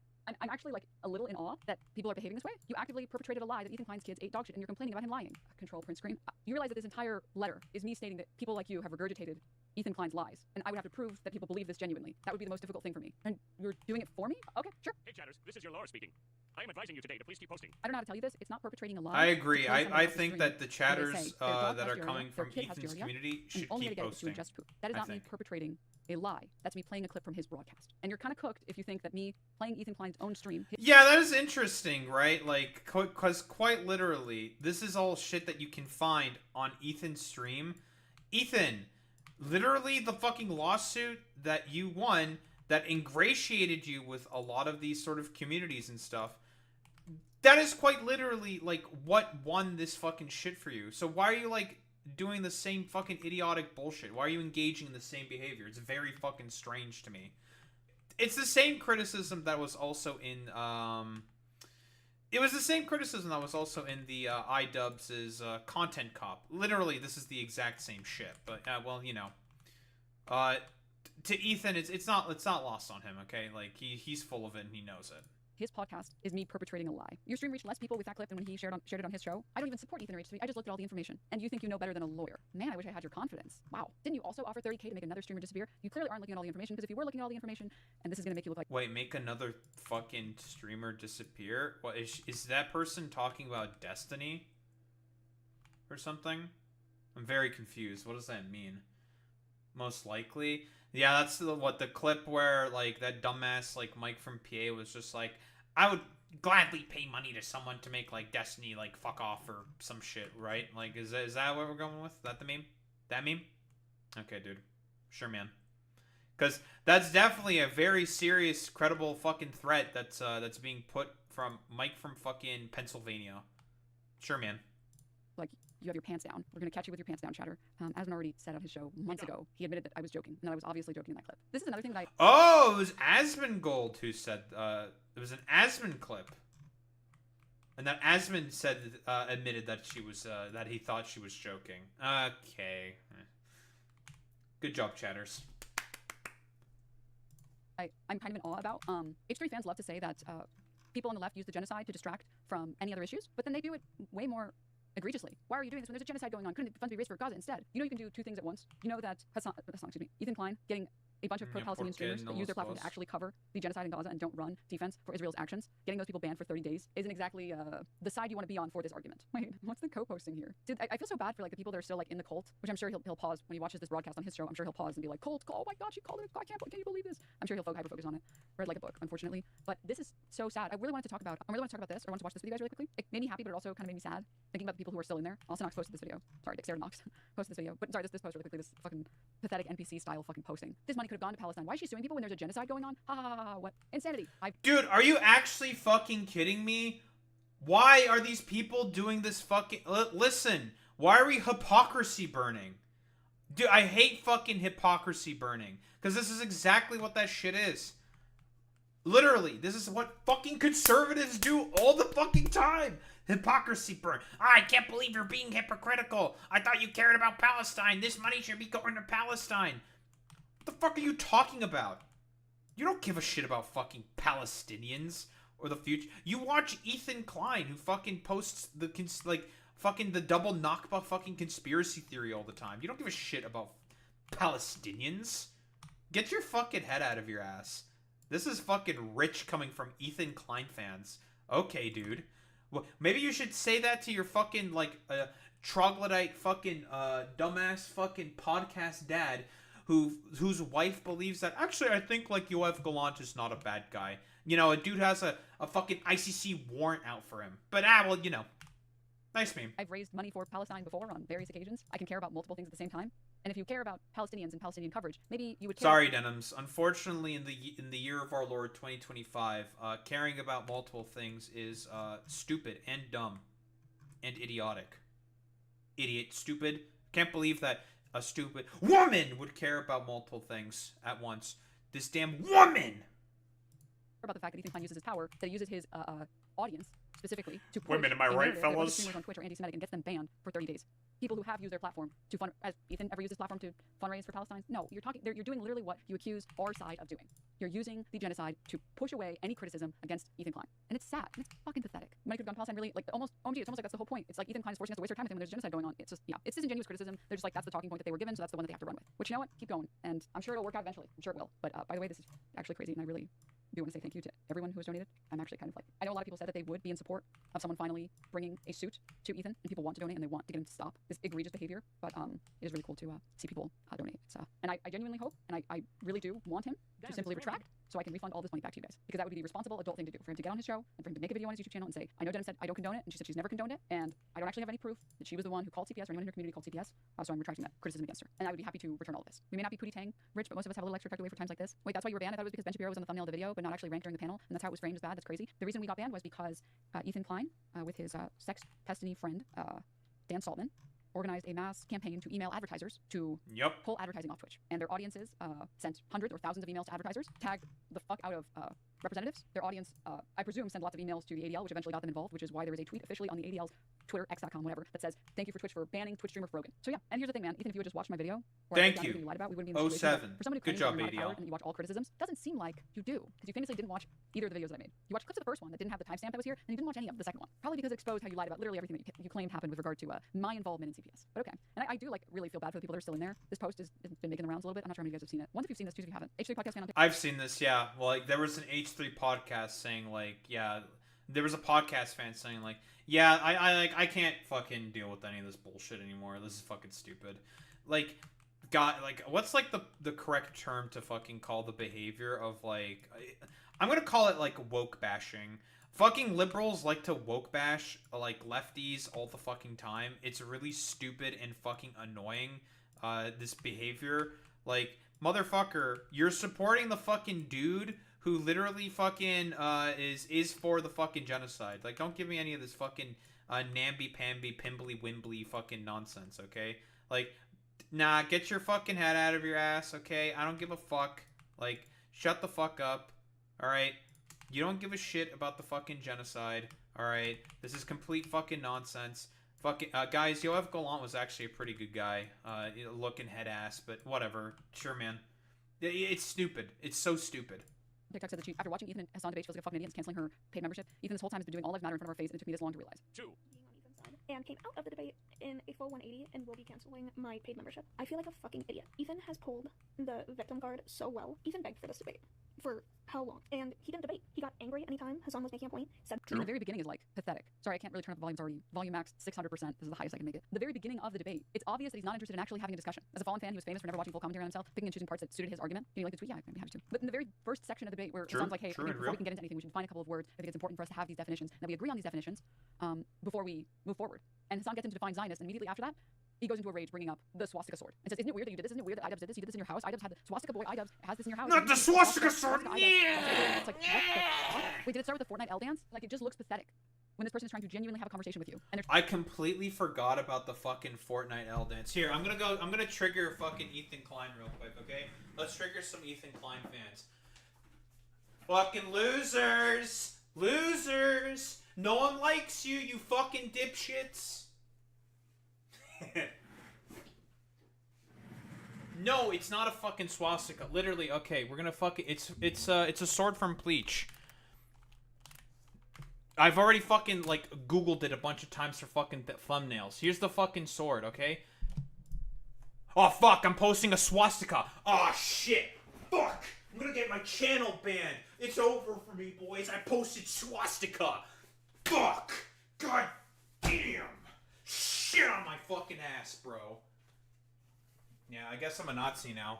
actually like a little in awe that people are behaving this way. You actively perpetrated a lie that Ethan Klein's kids ate dog shit and you're complaining about him lying. Control print screen. You realize that this entire letter is me stating that people like you have regurgitated Ethan Klein's lies, and I would have to prove that people believe this genuinely. That would be the most difficult thing for me. And you're doing it for me? Okay, sure. Hey, chatters, this is your Laura speaking. I am advising you today to please keep posting. I don't know how to tell you this. It's not perpetrating a lie. I agree. to play somebody I else's think stream that the where they chatters say their dog that has are diarrhea, coming their from kid has Ethan's diarrhea, community and should the only way keep to get it is to posting. ingest poop. That is I not me think. perpetrating a lie. That's me playing a clip from his broadcast. And you're kind of cooked if you think that me playing Ethan Klein's own stream. Yeah, that is interesting, right? Like, because quite literally, this is all shit that you can find on Ethan's stream. Ethan, literally the fucking lawsuit that you won that ingratiated you with a lot of these sort of communities and stuff, that is quite literally, like, what won this fucking shit for you. So why are you, like, doing the same fucking idiotic bullshit? Why are you engaging in the same behavior? It's very fucking strange to me. It's the same criticism that was also in, it was the same criticism that was also in the iDubbbz's Content Cop. Literally, this is the exact same shit. But well, you know, to Ethan, it's not lost on him. Okay, like he's full of it and he knows it. His podcast is me perpetrating a lie. Your stream reached less people with that clip than when he shared it on his show. I don't even support Ethan Rich. I just looked at all the information. And you think you know better than a lawyer. Man, I wish I had your confidence. Wow. Didn't you also offer $30K to make another streamer disappear? You clearly aren't looking at all the information, because if you were looking at all the information, and this is going to make you look like... Wait, make another fucking streamer disappear? What is that person talking about Destiny? Or something? I'm very confused. What does that mean? Most likely? Yeah, that's the clip where, like, that dumbass, like, Mike from PA was just like, I would gladly pay money to someone to make, like, Destiny, like, fuck off or some shit, right? Like, is that what we're going with? That the meme? That meme? Okay, dude. Sure, man. Because that's definitely a very serious, credible fucking threat that's being put from Mike from fucking Pennsylvania. Sure, man. Like, you have your pants down. We're going to catch you with your pants down, chatter. Asman already said on his show months ago, he admitted that I was joking, and that I was obviously joking in that clip. This is another thing that I... Oh, it was Asmongold who said, it was an Asmon clip. And that Asmon said, admitted that she was, that he thought she was joking. Okay. Good job, chatters. I'm kind of in awe about. H3 fans love to say that people on the left use the genocide to distract from any other issues, but then they do it way more egregiously. Why are you doing this when there's a genocide going on? Couldn't the funds be raised for Gaza instead? You know you can do two things at once. You know that Ethan Klein getting a bunch of pro-Palestinian streamers that use their platform to actually cover the genocide in Gaza and don't run defense for Israel's actions, getting those people banned for 30 days isn't exactly the side you want to be on for this argument. Wait, what's the co-posting here? Dude, I feel so bad for like the people that are still like in the cult, which I'm sure he'll pause when he watches this broadcast on his show. I'm sure he'll pause and be like, cult, oh my god, she called it. I can't you believe this? I'm sure he'll hyper-focus on it. Read like a book, unfortunately. But this is so sad. I really wanted to talk about this, or want to watch this with you guys really quickly. It made me happy, but it also kind of made me sad thinking about the people who are still in there. Also, Knox posted this video. Sorry, Dexter Knox posted this video. But sorry, this post really quickly, this fucking pathetic NPC style fucking posting. This money could have gone to Palestine. Why is she suing people when there's a genocide going on? Ha ha ha ha, what? Insanity. Dude, are you actually fucking kidding me? Why are these people doing this fucking... Listen, why are we hypocrisy burning? Dude, I hate fucking hypocrisy burning. Because this is exactly what that shit is. Literally, this is what fucking conservatives do all the fucking time. Hypocrisy burn. I can't believe you're being hypocritical. I thought you cared about Palestine. This money should be going to Palestine. What the fuck are you talking about? You don't give a shit about fucking Palestinians or the future. You watch Ethan Klein, who fucking posts the fucking the double Nakba fucking conspiracy theory all the time. You don't give a shit about Palestinians. Get your fucking head out of your ass. This is fucking rich coming from Ethan Klein fans. Okay, dude. Well, maybe you should say that to your fucking like troglodyte fucking dumbass fucking podcast dad whose wife believes that actually I think like Yoav Gallant is not a bad guy. You know, a dude has a fucking ICC warrant out for him. But well, you know. Nice meme. I've raised money for Palestine before on various occasions. I can care about multiple things at the same time. And if you care about Palestinians and Palestinian coverage, maybe you would care. Sorry, Denims. Unfortunately, in the year of our Lord 2025, caring about multiple things is stupid and dumb and idiotic. Idiot, stupid. Can't believe that a stupid woman would care about multiple things at once. This damn woman! About the fact that Ethan Klein uses his power, that he uses his audience specifically to push Women, am I a right, narrative that other fellas? streamers on Twitch are anti-Semitic and gets them banned for 30 days. People who have used their platform to fund, as Ethan ever used his platform to fundraise for Palestine. No, you're doing literally what you accuse our side of doing. You're using the genocide to push away any criticism against Ethan Klein, and it's sad. And it's fucking pathetic. Money could have gone Palestine really like almost. OMG, it's almost like that's the whole point. It's like Ethan Klein is forcing us to waste our time with him when there's genocide going on. It's just it's disingenuous criticism. They're just like that's the talking point that they were given, so that's the one that they have to run with. Which you know what? Keep going, and I'm sure it'll work out eventually. I'm sure it will. But by the way, this is actually crazy, and I really do want to say thank you to everyone who has donated. I'm actually kind of like, I know a lot of people said that they would be in support of someone finally bringing a suit to Ethan, and people want to donate and they want to get him to stop this egregious behavior. But it is really cool to see people donate. It's, and I genuinely hope, and I really do want him to simply retract so I can refund all this money back to you guys, because that would be the responsible adult thing to do for him to get on his show and for him to make a video on his YouTube channel and say, I know Denim said I don't condone it, and she said she's never condoned it, and I don't actually have any proof that she was the one who called CPS or anyone in her community called CPS, so I'm retracting that criticism against her, and I would be happy to return all of this. We may not be Pootie Tang rich, but most of us have a little extra tucked away for times like this. Wait, that's why you were banned? I thought it was because Ben Shapiro was on the thumbnail of the video, but not actually ranked during the panel, and that's how it was framed as bad. That's crazy. The reason we got banned was because Ethan Klein, with his sex pestiny friend Dan Saltman, organized a mass campaign to email advertisers to pull advertising off Twitch. And their audiences sent hundreds or thousands of emails to advertisers, tagged the fuck out of representatives. Their audience, I presume, sent lots of emails to the ADL, which eventually got them involved, which is why there is a tweet officially on the ADL's Twitter, x.com, whatever, that says, thank you for Twitch for banning Twitch streamer Rogan. So yeah, and here's the thing, man. Ethan, if you would just watch my video, or thank you. You lied about, we wouldn't be in this situation. 07. For somebody who Good claims job, that you're not a ADL. coward and you watch all criticisms, doesn't seem like you do, because you famously didn't watch either of the videos that I made. You watched clips of the first one that didn't have the timestamp that was here, and you didn't watch any of the second one. Probably because it exposed how you lied about literally everything that you claimed happened with regard to my involvement in CPS. But okay. And I do like really feel bad for the people that are still in there. This post has been making the rounds a little bit. I'm not sure how many of you guys have seen it. Once if you've seen this, two if you haven't. H3 podcast fan on TikTok. I've seen this, yeah. Well, like there was an H3 podcast saying like, yeah, there was a podcast fan saying like, yeah, I can't fucking deal with any of this bullshit anymore. This is fucking stupid. Like, God, like, what's like the correct term to fucking call the behavior of like, I'm gonna call it like woke bashing. Fucking liberals like to woke bash like lefties all the fucking time. It's really stupid and fucking annoying. This behavior, like, motherfucker, you're supporting the fucking dude who literally fucking is for the fucking genocide. Like, don't give me any of this fucking namby-pamby, pimbly-wimbly fucking nonsense, okay? Like, nah, get your fucking head out of your ass, okay? I don't give a fuck. Like, shut the fuck up, alright? You don't give a shit about the fucking genocide, alright? This is complete fucking nonsense. Fucking, guys, Yoav Golan was actually a pretty good guy. Looking head ass, but whatever. Sure, man. It's stupid. It's so stupid. TikTok said that she, after watching Ethan and Hasanabi feels like a fucking idiot and is canceling her paid membership. Ethan this whole time has been doing all lives matter in front of our face, and it took me this long to realize. 2. Being on Ethan's side and came out of the debate in a full 180 and will be canceling my paid membership. I feel like a fucking idiot. Ethan has pulled the victim card so well. Ethan begged for this debate. For how long? And he didn't debate. He got angry anytime Hassan was making a point. Said In the very beginning is like pathetic. Sorry, I can't really turn up the volumes already. Volume max 600%. This is the highest I can make it. The very beginning of the debate, it's obvious that he's not interested in actually having a discussion. As a Fallen fan, he was famous for never watching full commentary on himself, picking and choosing parts that suited his argument. Can you like the tweet? Yeah, I'd be happy to. But in the very first section of the debate, where True, Hassan's like, hey, true okay, and before real. we can get into anything, we should define a couple of words. I think it's important for us to have these definitions, that we agree on these definitions before we move forward. And Hassan gets into define Zionist, and immediately after that, he goes into a rage, bringing up the swastika sword, and says, "Isn't it weird that you did this? Isn't it weird that IDubbbz did this? You did this in your house. IDubbbz had the swastika boy. IDubbbz has this in your house. Not the swastika sword! IDubbbz." It's like, what the fuck? Wait, did it start with the Fortnite L dance? Like, it just looks pathetic when this person is trying to genuinely have a conversation with you. And I completely forgot about the fucking Fortnite L dance. Here, I'm gonna trigger fucking Ethan Klein real quick, okay? Let's trigger some Ethan Klein fans. Fucking losers! Losers! No one likes you, you fucking dipshits! No, it's not a fucking swastika. Literally, okay, we're gonna fucking... It's a sword from Bleach. I've already fucking, like, Googled it a bunch of times for fucking thumbnails. Here's the fucking sword, okay? Oh, fuck, I'm posting a swastika. Oh, shit. Fuck. I'm gonna get my channel banned. It's over for me, boys. I posted swastika. Fuck. God damn. Shit on my fucking ass, bro. Yeah, I guess I'm a Nazi now.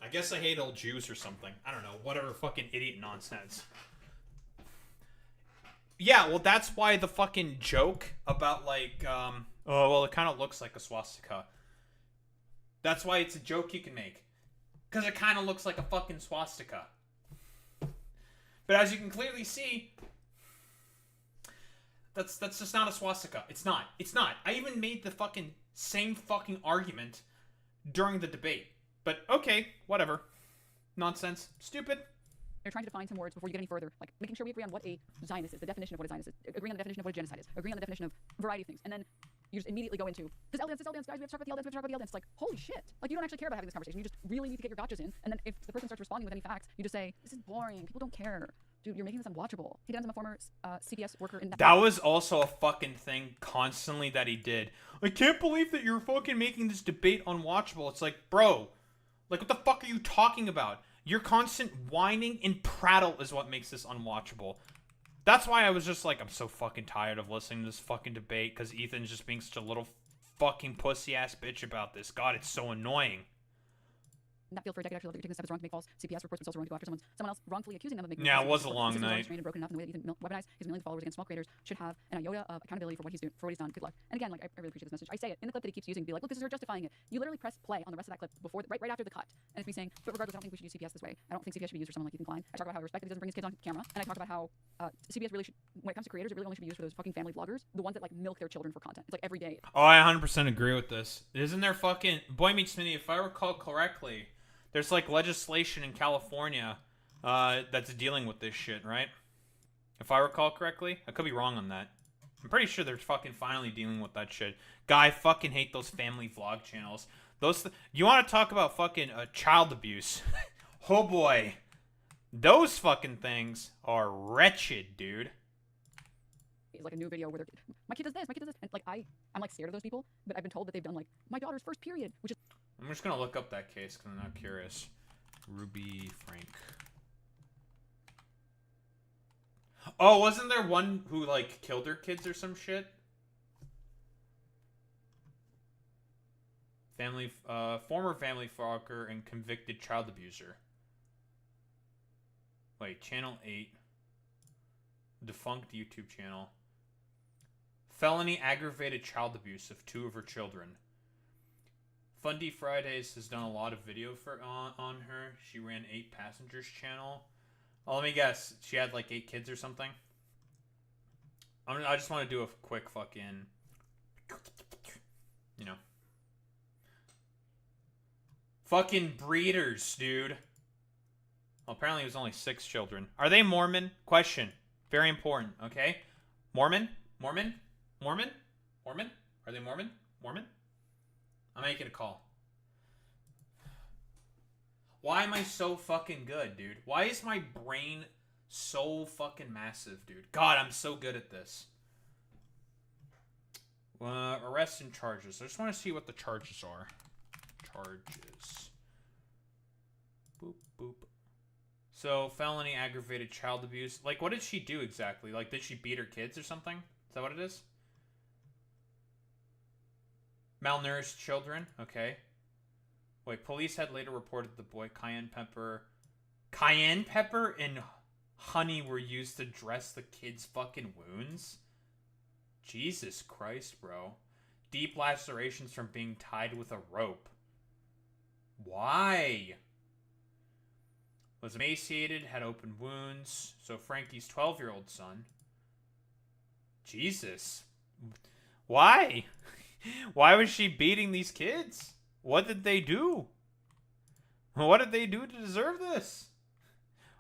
I guess I hate old Jews or something. I don't know. Whatever fucking idiot nonsense. Yeah, well, that's why the fucking joke about, like, oh, well, it kind of looks like a swastika. That's why it's a joke you can make. Because it kind of looks like a fucking swastika. But as you can clearly see, that's just not a swastika. It's not. It's not. I even made the fucking same fucking argument during the debate. But, okay, whatever. Nonsense. Stupid. They're trying to define some words before you get any further, like making sure we agree on what a Zionist is, the definition of what a Zionist is, agreeing on the definition of what a genocide is, agreeing on the definition of a variety of things, and then you just immediately go into this L dance, guys, we have to talk about the L dance, we have to talk about the L dance. It's like, holy shit. Like, you don't actually care about having this conversation. You just really need to get your gotchas in, and then if the person starts responding with any facts, you just say, this is boring, people don't care. Dude, you're making this unwatchable. Hey, Denims, I'm a former CPS worker in That was also a fucking thing constantly that he did. I can't believe that you're fucking making this debate unwatchable. It's like, bro, like, what the fuck are you talking about? Your constant whining and prattle is what makes this unwatchable. That's why I was just like, I'm so fucking tired of listening to this fucking debate, because Ethan's just being such a little fucking pussy-ass bitch about this. God, it's so annoying. in that field for a decade actually loved that you're taking steps wrong to make false CPS reports themselves wrong to go after someone else wrongfully accusing them of making Yeah, false it was a CPS long reports. night. Restrained and broken enough in the way that Ethan weaponized his millions of followers against small creators should have an iota of accountability for what he's doing, for what he's done. Good luck. And again, like, I really appreciate this message. I say it in the clip that he keeps using, be like, look, this is her justifying it. You literally press play on the rest of that clip before, right after the cut, and it's me saying, but regardless, I don't think we should use CPS this way. I don't think CPS should be used for someone like Ethan Klein. I talk about how I respect that he doesn't bring his kids on camera, and I talk about how CPS really should, when it comes to creators, it really only should be used for those fucking family vloggers, the ones that like milk their children for content. It's like every day. Oh, I 100% agree with this. Isn't there fucking Boy Meets Smitty? If I recall correctly, there's like legislation in California that's dealing with this shit, right? If I recall correctly, I could be wrong on that. I'm pretty sure they're fucking finally dealing with that shit. Guy, I fucking hate those family vlog channels. You want to talk about fucking child abuse? Oh boy, those fucking things are wretched, dude. It's like a new video where my kid does this, and like I'm like scared of those people, but I've been told that they've done like my daughter's first period, which is. I'm just gonna look up that case because I'm not curious. Ruby Frank. Oh, wasn't there one who like killed her kids or some shit? Former family fucker and convicted child abuser. Wait, Channel 8. Defunct YouTube channel. Felony aggravated child abuse of 2 of her children. Fundy Fridays has done a lot of video on her. She ran 8 Passengers channel. Oh, let me guess. She had like 8 kids or something. I just want to do a quick fucking, you know, fucking breeders, dude. Well, apparently it was only 6 children. Are they Mormon? Question. Very important. Okay. Mormon. Are they Mormon? I'm making a call. Why am I so fucking good, dude? Why is my brain so fucking massive, dude? God, I'm so good at this. Arrests and charges. I just want to see what the charges are. Charges. Boop, boop. So, felony aggravated child abuse. Like, what did she do exactly? Like, did she beat her kids or something? Is that what it is? Malnourished children. Okay. Wait, police had later reported the boy cayenne pepper and honey were used to dress the kids' fucking wounds? Jesus Christ, bro. Deep lacerations from being tied with a rope. Why? Was emaciated, had open wounds. So Frankie's 12-year-old son. Jesus. Why? Why was she beating these kids? What did they do? What did they do to deserve this?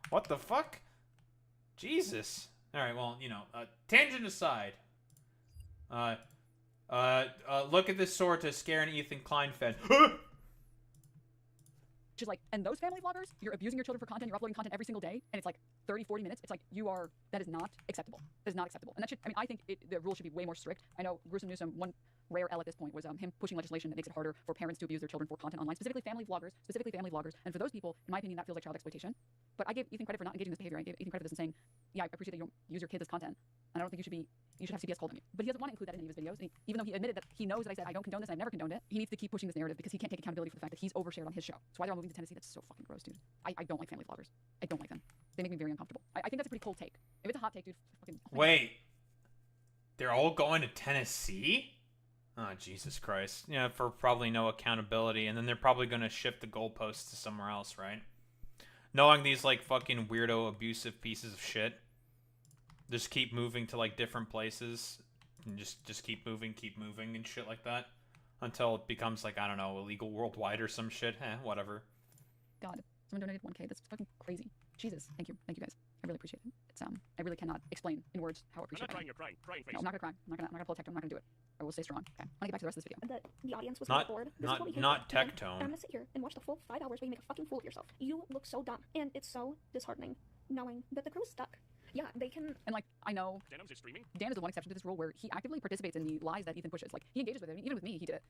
What the fuck? Jesus. Alright, well, you know, tangent aside. Look at this sword to scare an Ethan Klein fed. Which is like, and those family vloggers, you're abusing your children for content, you're uploading content every single day, and it's like 30, 40 minutes. It's like, that is not acceptable. That is not acceptable. And that should, I mean, I think the rule should be way more strict. I know Gruesome Newsom, one rare L at this point was him pushing legislation that makes it harder for parents to abuse their children for content online, specifically family vloggers. And for those people, in my opinion, that feels like child exploitation. But I gave Ethan credit for not engaging in this behavior. I gave Ethan credit for this and saying, yeah, I appreciate that you don't use your kids as content. And I don't think you should have CPS called on you. But he doesn't want to include that in any of his videos. And even though he admitted that he knows that I said I don't condone this, I've never condoned it, he needs to keep pushing this narrative because he can't take accountability for the fact that he's overshared on his show. That's why they're all moving to Tennessee. That's so fucking gross, dude. I don't like family vloggers. I don't like them. They make me very uncomfortable. I think that's a pretty cold take. If it's a hot take, dude, fucking. Wait. They're all going to Tennessee? Oh, Jesus Christ. Yeah, for probably no accountability. And then they're probably going to shift the goalposts to somewhere else, right? Knowing these, like, fucking weirdo, abusive pieces of shit. Just keep moving to, like, different places. And just keep moving and shit like that. Until it becomes, like, I don't know, illegal worldwide or some shit. Whatever. God, someone donated 1K. That's fucking crazy. Jesus, thank you guys. I really appreciate it. It's I really cannot explain in words how I'm appreciative not I crying am. your crying face. No, I'm not gonna cry. I'm not gonna pull a tectone. I'm not gonna do it. I will stay strong. Okay. I want to get back to the rest of this video. The audience was Not- bored. This not- is what we came not for. Ethan, tectone. I'm gonna sit here and watch the full 5 hours where you make a fucking fool of yourself. You look so dumb, and it's so disheartening knowing that the crew is stuck. Yeah, they can. And like, I know Denims is streaming. Dan is the one exception to this rule where he actively participates in the lies that Ethan pushes. Like, he engages with it. Even with me, he did it.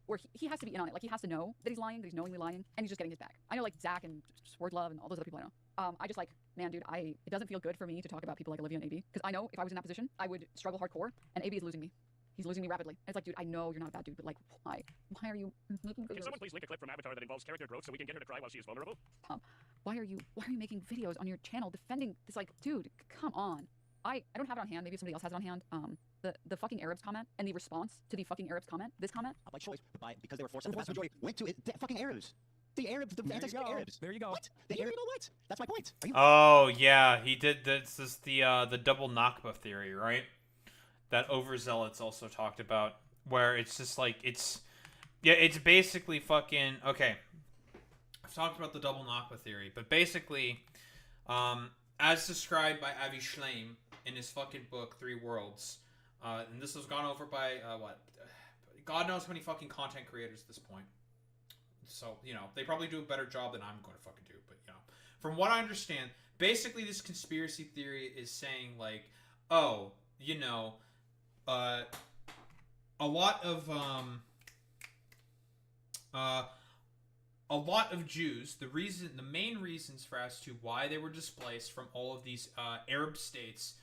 Where he has to be in on it. Like, he has to know that he's lying, that he's knowingly lying, and he's just getting his back. I know, like, Zach and Sword Love and all those other people I know. I just, like, man, dude, it doesn't feel good for me to talk about people like Olivia and AB. Because I know if I was in that position, I would struggle hardcore, and AB is losing me. He's losing me rapidly. And it's like, dude, I know you're not a bad dude, but, like, why? Why are you making videos? Can someone please link a clip from Avatar that involves character growth so we can get her to cry while she is vulnerable? Why are you making videos on your channel defending this? Like, dude, come on. I don't have it on hand. Maybe somebody else has it on hand. The fucking Arabs comment and the response to the fucking Arabs comment. This comment. By choice, because they were forced. The vast majority went to the fucking Arabs. The Arabs, the anti-Semitic Arabs. There you go. What? The Arab, what? That's my point. Are you? Oh yeah, he did. This is the double Nakba theory, right? That overzealots also talked about, where it's just like it's basically fucking okay. I've talked about the double Nakba theory, but basically, as described by Avi Shleim in his fucking book 3 Worlds, and this was gone over by God knows how many fucking content creators at this point. So, they probably do a better job than I'm going to fucking do. But, from what I understand, basically this conspiracy theory is saying, like, oh, a lot of Jews, the main reasons for as to why they were displaced from all of these Arab states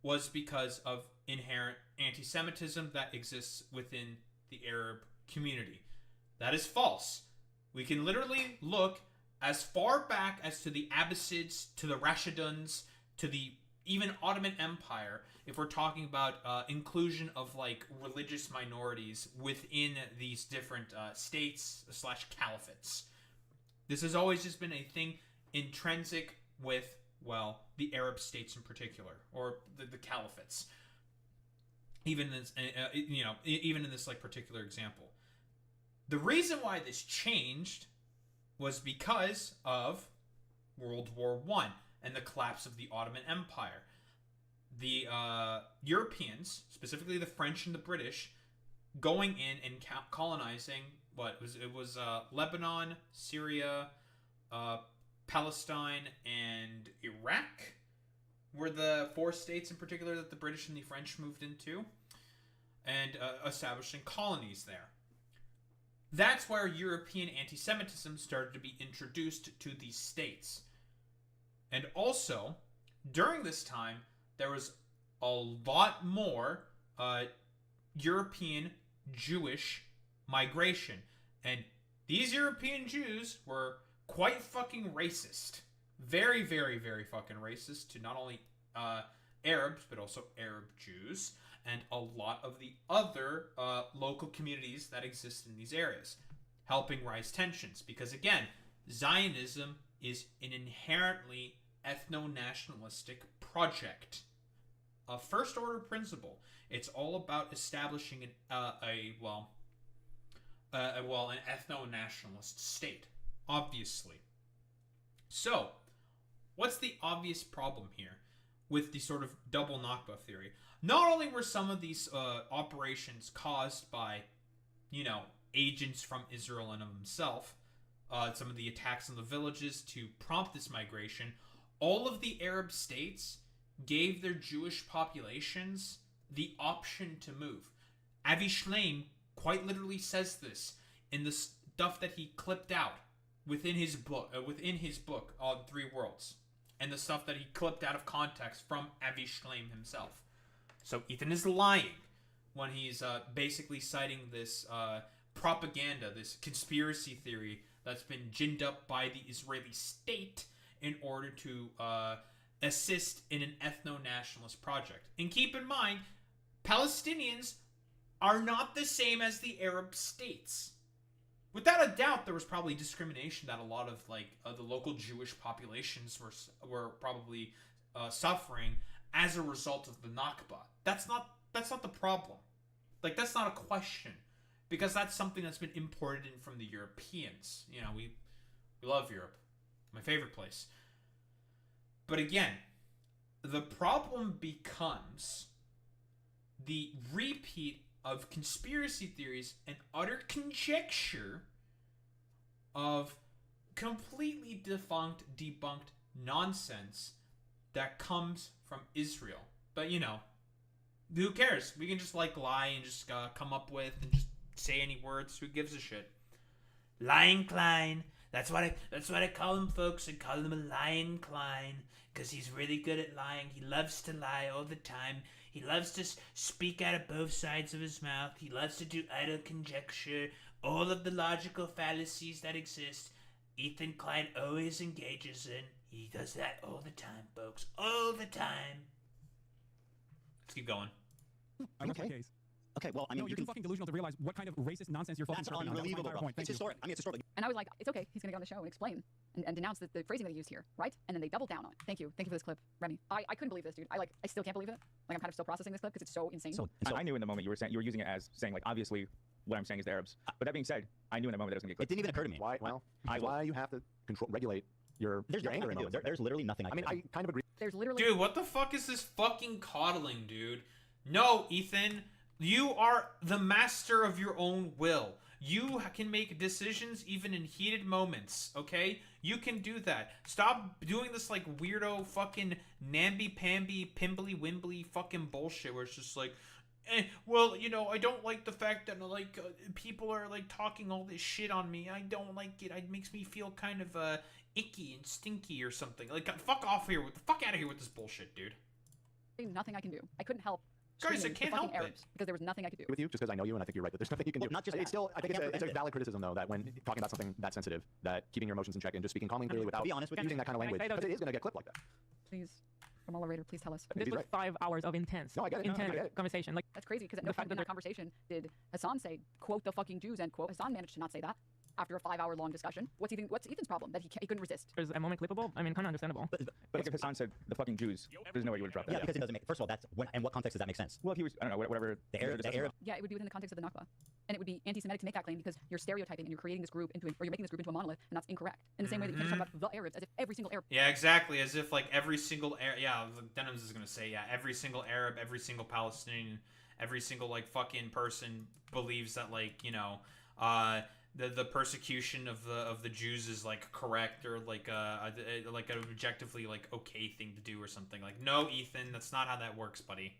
was because of inherent anti-Semitism that exists within the Arab community. That is false. We can literally look as far back as to the Abbasids, to the Rashiduns, to the even Ottoman Empire, if we're talking about inclusion of like religious minorities within these different states / caliphates. This has always just been a thing intrinsic with, well, the Arab states in particular, or the caliphates. Even in this, even in this like particular example. The reason why this changed was because of World War I and the collapse of the Ottoman Empire. The Europeans, specifically the French and the British, going in and colonizing Lebanon, Syria, Palestine, and Iraq were the 4 states in particular that the British and the French moved into, and establishing colonies there. That's where European anti-Semitism started to be introduced to these states. And also, during this time, there was a lot more European Jewish migration. And these European Jews were quite fucking racist. Very, very, very fucking racist to not only Arabs, but also Arab Jews, and a lot of the other local communities that exist in these areas, helping rise tensions. Because again, Zionism is an inherently ethno-nationalistic project. A first-order principle. It's all about establishing an ethno-nationalist state, obviously. So, what's the obvious problem here with the sort of double Nakba theory? Not only were some of these operations caused by, agents from Israel and of himself, some of the attacks on the villages to prompt this migration, all of the Arab states gave their Jewish populations the option to move. Avi Shleim quite literally says this in the stuff that he clipped out within his book on 3 Worlds, and the stuff that he clipped out of context from Avi Shleim himself. So Ethan is lying when he's basically citing this propaganda, this conspiracy theory that's been ginned up by the Israeli state in order to assist in an ethno-nationalist project. And keep in mind, Palestinians are not the same as the Arab states. Without a doubt, there was probably discrimination that a lot of the local Jewish populations were probably suffering as a result of the Nakba. That's not the problem. That's not a question, because that's something that's been imported in from the Europeans. We love Europe, my favorite place. But again, the problem becomes the repeat of conspiracy theories and utter conjecture of completely debunked nonsense that comes from Israel. But you know, who cares? We can just like lie and just come up with and just say any words. Who gives a shit? Lying Klein. That's what I call him, folks. I call him a Lying Klein because he's really good at lying. He loves to lie all the time. He loves to speak out of both sides of his mouth. He loves to do idle conjecture. All of the logical fallacies that exist, Ethan Klein always engages in. He does that all the time, folks. All the time. Let's keep going. Okay. Okay, well, I mean, No, you're too fucking delusional to realize what kind of racist nonsense you're fucking that's talking about. That was my unbelievable, entire bro. point. Thank It's you. historic. I mean, it's historic. And I was like, it's okay. He's gonna get on the show and explain and denounce the phrasing that he used here, right? And then they doubled down on it. Thank you for this clip, Remy. I couldn't believe this, dude. I still can't believe it. Like I'm kind of still processing this clip because it's so insane. So I knew in the moment you were using it as saying like obviously what I'm saying is the Arabs. But that being said, I knew in the moment that it was gonna get it clipped. didn't even occur to me. Why? Well, I- why you have to regulate your There's nothing I anger can and do. all that. There's literally nothing I I can mean, do. I kind of agree. There's literally Dude, what the fuck is this fucking coddling, dude? No, Ethan. You are the master of your own will. You can make decisions even in heated moments, okay? You can do that. Stop doing this like weirdo fucking namby-pamby, pimbly-wimbly fucking bullshit where it's just like, well, you know, I don't like the fact that like people are like talking all this shit on me. I don't like it. It makes me feel kind of icky and stinky or something. Like, fuck off here. What the fuck out of here with this bullshit, dude. nothing I can do. I couldn't help. Guys, I screaming the can't fucking help it. Arabs because there was nothing I could do. With you, just because I know you and I think you're right that there's nothing you can Well, do. not just It's that. still, I think never it's a ended. valid criticism though that when talking about something that sensitive, that keeping your emotions in check and just speaking calmly and clearly without be honest with you, using that kind of can I language, say because though- it is going to get clipped like that. Please, Kamala Raider, please tell us. Maybe This he's was 5 hours of intense, No, I get it. intense I get it. conversation. Like, That's crazy because at The no fact point in that that conversation did Hassan say, quote the fucking Jews, end quote. Hassan managed to not say that after a 5-hour long discussion. What's Ethan's problem? That he couldn't resist. there's a moment clippable. I mean, kind of understandable. But if Hassan said the fucking Jews, there's no way you would have dropped that. Yeah, because it doesn't make. First of all, that's when. In what context does that make sense? Well, if he was, I don't know, whatever. The Arab. Yeah, it would be within the context of the Nakba. And it would be anti-Semitic to make that claim because you're stereotyping and you're creating this group or you're making this group into a monolith, and that's incorrect. In the same way that you can't just talk about the Arabs as if every single Arab. Yeah, exactly. As if like every single Denims is gonna say, yeah, every single Arab, every single Palestinian, every single like fucking person believes that like, you know, the persecution of the Jews is like correct or like an objectively like okay thing to do or something. Like, no, Ethan, that's not how that works, buddy.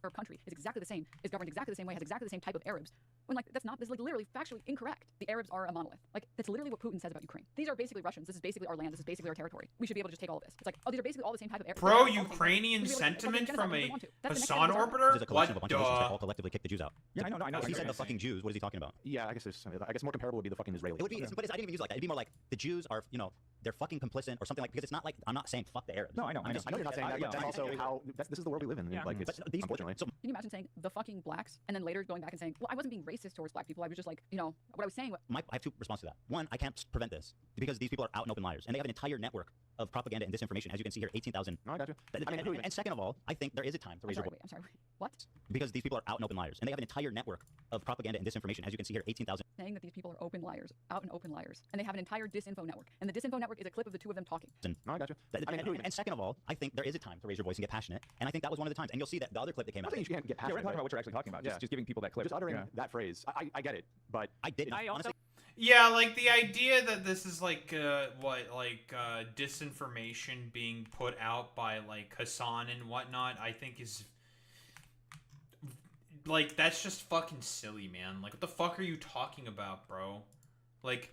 Arab country is exactly the same, is governed exactly the same way, has exactly the same type of Arabs. When like that's like literally factually incorrect. The Arabs are a monolith. Like that's literally what Putin says about Ukraine. These are basically Russians. This is basically our land. This is basically our territory. We should be able to just take all of this. It's like, oh, these are basically all the same type of Arabs. Pro-Ukrainian We should be able to sentiment fucking from genocide a if we want to. That's the next Hassan thing we're talking about. orbiter? There's a collection of a bunch of Muslims that What? all collectively kick the Jews out. Yeah, I know. If he said the Okay. fucking Jews, what is he talking about? Yeah, I guess more comparable would be the fucking Israelis. It would be, but I didn't even use it like that. It'd be more like the Jews are, you know, they're fucking complicit or something like. Because it's not like I'm not saying fuck the Arabs. No, I know. I'm just- I know you're not saying that, yeah, but that's I- also I- how this is the world we live in. Yeah. Like, it's But these, unfortunately. so Can you imagine saying the fucking blacks and then later going back and saying, well, I wasn't being racist towards black people. I was just like, you know, what I was saying. I have two responses to that. One, I can't prevent this because these people are out and open liars, and they have an entire network of propaganda and disinformation. As you can see here, 18,000. No, I got you. I mean, And second of all, I think there is a time to I'm raise your sorry, voice wait, I'm sorry. What? because these people are out and open liars, and they have an entire network of propaganda and disinformation. As you can see here, 18,000. Saying that these people are open liars, out and open liars, and they have an entire disinfo network. And the disinfo network is a clip of the two of them talking. No, I got you. I mean, And second of all, I think there is a time to raise your voice and get passionate, and I think that was one of the times. And you'll see that the other clip that came I'm out. not saying you can't get Yeah, we're passionate. talking about but what you're actually talking about. Yeah. Just giving people that clip. just uttering Yeah. that phrase. I get it, but I did. I also- Honestly, Yeah, like the idea that this is like disinformation being put out by like Hassan and whatnot, I think is like that's just fucking silly, man. Like, what the fuck are you talking about, bro? Like,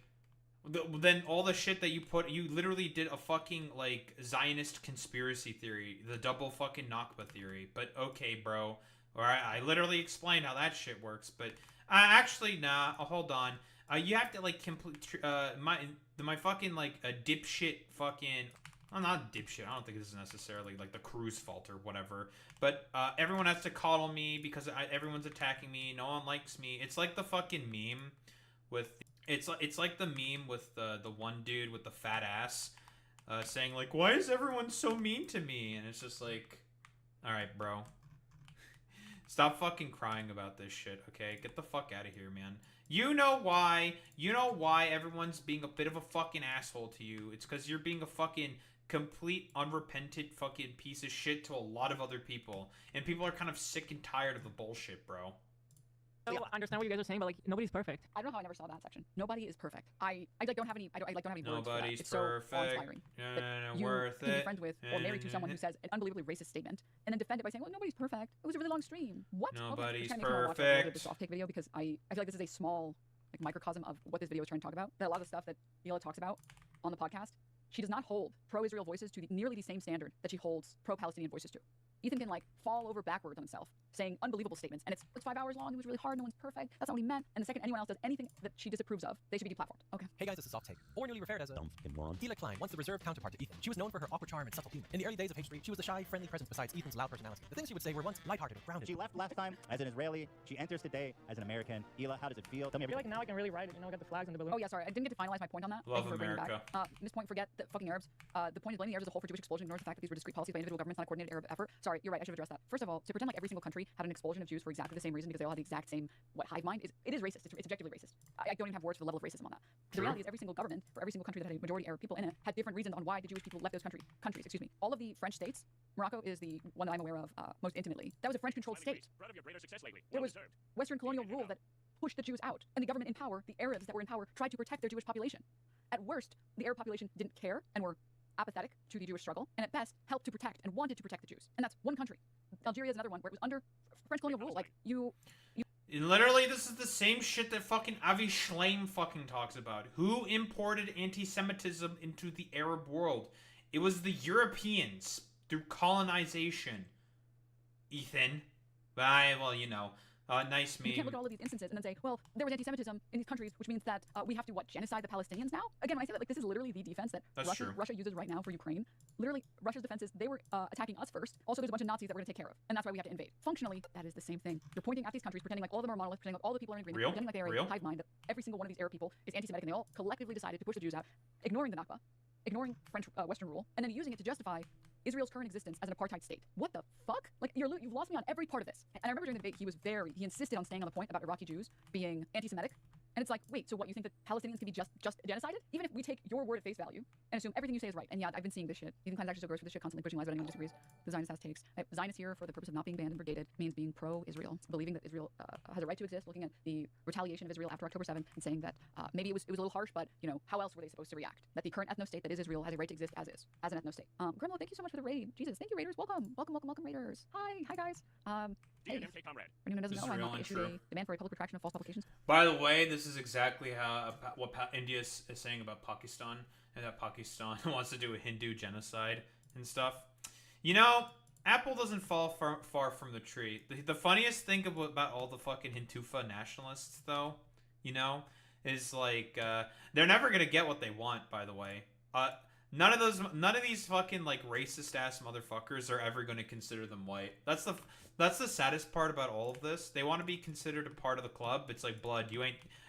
then all the shit that you literally did a fucking like Zionist conspiracy theory, the double fucking Nakba theory. But okay, bro. All right, I literally explained how that shit works, but actually, nah. Hold on. You have to like complete my fucking like a dipshit fucking. I'm not dipshit. I don't think this is necessarily like the crew's fault or whatever. But everyone has to coddle me because everyone's attacking me. No one likes me. It's like the fucking meme with. It's like the meme with the one dude with the fat ass saying like, "Why is everyone so mean to me?" And it's just like, all right, bro. Stop fucking crying about this shit, okay? Get the fuck out of here, man. You know why. You know why everyone's being a bit of a fucking asshole to you. It's because you're being a fucking complete unrepentant fucking piece of shit to a lot of other people, and people are kind of sick and tired of the bullshit, bro. I understand what you guys are saying, but like nobody's perfect. I don't know how I never saw that section. Nobody is perfect. I like don't have any. I don't have any words for that. Nobody's It's perfect. so awe-inspiring. That you worth can be it. friends with or married to someone who says an unbelievably racist statement and then defend it by saying, "Well, nobody's perfect. It was a really long stream." What? Nobody's okay, watch a little bit of this perfect. off-take video because I feel like this is a small like microcosm of what this video is trying to talk about. That a lot of the stuff that Hila talks about on the podcast, she does not hold pro-Israel voices to nearly the same standard that she holds pro-Palestinian voices to. Ethan can like fall over backwards on himself, saying unbelievable statements, and it's 5 hours long. It was really hard. No one's perfect. That's not what he meant. And the second anyone else does anything that she disapproves of, they should be deplatformed. Okay. Hey guys, this is Off Take, or newly referred as a Dumb fucking moron. Hila Klein, once the reserved counterpart to Ethan. She was known for her awkward charm and subtle humor. In the early days of H3, she was a shy, friendly presence besides Ethan's loud personality. The things she would say were once lighthearted and grounded. She left last time as an Israeli. She enters today as an American. Hila, how does it feel? Tell me I feel everything. like now I can really write it. You know, I got the flags and the balloon. Oh yeah, sorry, I didn't get to finalize my point on that. Love Thank you for bringing it America. back. Miss Point, forget the fucking Arabs. The point is blaming the Arabs as a whole for Jewish explosion ignores the fact that these were discrete policies by individual governments, not a coordinated Arab effort. Sorry, you're right. I should have addressed that. First of all, to pretend like every single country had an explosion of Jews for exactly the same reason because they all had the exact same hive mind it is racist. It's objectively racist. I don't even have words for the level of racism on that. The reality is every single government for every single country that had a majority Arab people in it had different reasons on why the Jewish people left those countries. Excuse me. All of the French states, Morocco is the one that I'm aware of most intimately. That was a French-controlled state. Proud of your greater success lately. There Well was deserved. Western colonial rule that pushed the Jews out, and the government in power, the Arabs that were in power, tried to protect their Jewish population. At worst, the Arab population didn't care and were apathetic to the Jewish struggle, and at best helped to protect and wanted to protect the Jews. And that's one country. Algeria is another one where it was under French colonial rule. Like you Literally, this is the same shit that fucking Avi Schleim fucking talks about. Who imported anti-Semitism into the Arab world? It was the Europeans through colonization. Ethan. Well, you know. Nice meme. You can't look at all of these instances and then say, well, there was anti-Semitism in these countries, which means that we have to, genocide the Palestinians now? Again, when I say that, like, this is literally the defense that That's true. Russia uses right now for Ukraine. Literally, Russia's defense is they were attacking us first. Also, there's a bunch of Nazis that we're going to take care of, and that's why we have to invade. Functionally, that is the same thing. You're pointing at these countries, pretending like all of them are monolith, pretending like all the people are in agreement, pretending like they are a hive mind, that every single one of these Arab people is anti-Semitic, and they all collectively decided to push the Jews out, ignoring the Nakba, ignoring French Western rule, and then using it to justify Israel's current existence as an apartheid state. What the fuck? Like, you've lost me on every part of this. And I remember during the debate, he insisted on staying on the point about Iraqi Jews being anti-Semitic. And it's like, wait, so what, you think that Palestinians can be just genocided? Even if we take your word at face value and assume everything you say is right. And yeah, I've been seeing this shit. Ethan Klein's actually so gross for this shit, constantly pushing lies, but anyone disagrees. The Zionist has takes. Zionist here for the purpose of not being banned and brigaded means being pro-Israel, believing that Israel has a right to exist, looking at the retaliation of Israel after October 7th and saying that maybe it was a little harsh, but, you know, how else were they supposed to react? That the current ethno-state that is Israel has a right to exist as an ethno-state. Grimlo, thank you so much for the raid. Jesus, thank you, raiders. Welcome, raiders. Hi, guys. Hey. DNMK comrade. For anyone who doesn't This is know, I'm real not and issued true. a demand for a public retraction of false publications. By the way, this is exactly what India is saying about Pakistan, and that Pakistan wants to do a Hindu genocide and stuff. You know, Apple doesn't fall far from the tree. The funniest thing about all the fucking Hindufa nationalists, though, you know, is like they're never gonna get what they want. By the way, none of these fucking like racist ass motherfuckers are ever gonna consider them white. That's the saddest part about all of this. They want to be considered a part of the club. It's like, blood,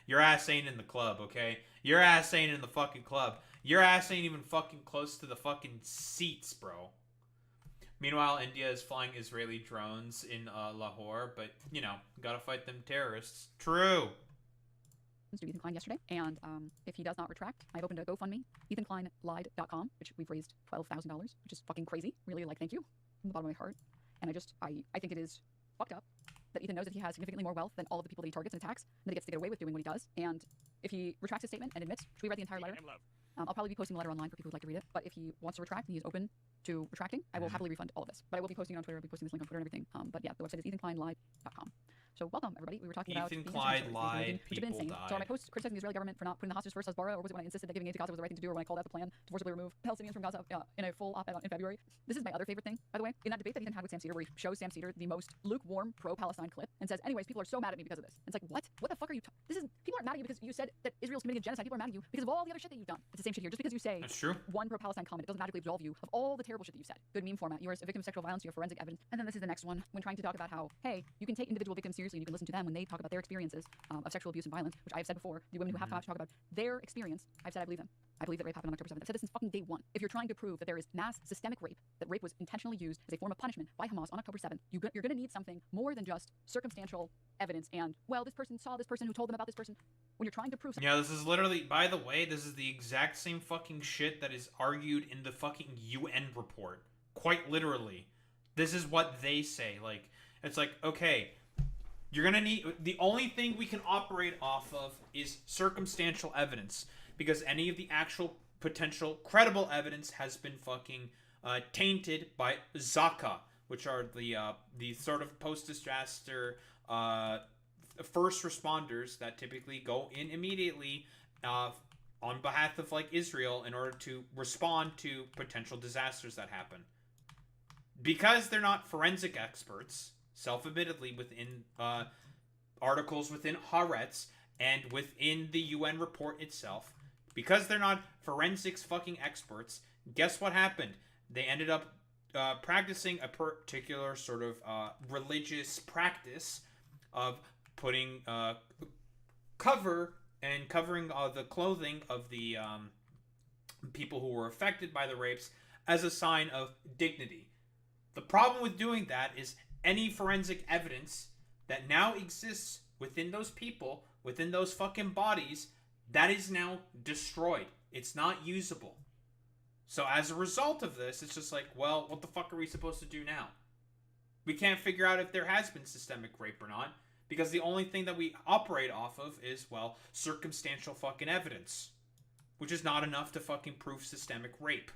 your ass ain't in the club, okay? Your ass ain't in the fucking club. Your ass ain't even fucking close to the fucking seats, bro. Meanwhile, India is flying Israeli drones in Lahore, but, you know, gotta fight them terrorists. True. To Ethan Klein yesterday, and if he does not retract, I've opened a GoFundMe, ethankleinlied.com, which we've raised $12,000, which is fucking crazy. Really, like, thank you from the bottom of my heart. And I think it is fucked up that Ethan knows that he has significantly more wealth than all of the people that he targets and attacks, and that he gets to get away with doing what he does. And if he retracts his statement and admits, should we read the entire letter? I'll probably be posting the letter online for people who'd like to read it. But if he wants to retract and he is open to retracting, I will happily refund all of this. But I will be posting it on Twitter. I'll be posting this link on Twitter and everything. But yeah, the website is ethankleinlied.com. So welcome, everybody. We were talking about Ethan the Klein insurance lied, which have been people insane. died. So my post criticizing the Israeli government for not putting the hostages first as Bara, or was it when I insisted that giving aid to Gaza was the right thing to do, or when I called out the plan to forcibly remove Palestinians from Gaza in a full op-ed in February? This is my other favorite thing, by the way. In that debate that Ethan had with Sam Cedar, where he shows Sam Cedar the most lukewarm pro-Palestine clip and says, anyways, people are so mad at me because of this. And it's like, what? What the fuck are you people aren't mad at you because you said that Israel's committing a genocide. People are mad at you because of all the other shit that you've done. It's the same shit here. Just because you say That's true. one pro-Palestine comment, it doesn't magically absolve you of all the terrible shit that you said. Good meme format. You're a victim of sexual violence, you have forensic evidence. And then this is the next one, when trying to talk about how, hey, you can take individual victims seriously and you can listen to them when they talk about their experiences of sexual abuse and violence, which I have said before, the women who have come out to talk about their experience, I've said I believe them. I believe that rape happened on October 7th. I've said this since fucking day one. If you're trying to prove that there is mass systemic rape, that rape was intentionally used as a form of punishment by Hamas on October 7th, you're going to need something more than just circumstantial evidence and, well, this person saw this person who told them about this person. When you're trying to prove something. Yeah, this is literally, by the way, this is the exact same fucking shit that is argued in the fucking UN report. Quite literally. This is what they say. Like, it's like, okay, you're gonna need, the only thing we can operate off of is circumstantial evidence, because any of the actual potential credible evidence has been fucking tainted by Zaka, which are the sort of post-disaster first responders that typically go in immediately on behalf of like Israel in order to respond to potential disasters that happen. Because they're not forensic experts, self-admittedly within articles within Haaretz and within the UN report itself, because they're not forensics fucking experts, guess what happened? They ended up practicing a particular sort of religious practice of putting covering the clothing of the people who were affected by the rapes as a sign of dignity. The problem with doing that is any forensic evidence that now exists within those people, within those fucking bodies, that is now destroyed. It's not usable. So as a result of this, it's just like, well, what the fuck are we supposed to do now? We can't figure out if there has been systemic rape or not, because the only thing that we operate off of is, well, circumstantial fucking evidence, which is not enough to fucking prove systemic rape.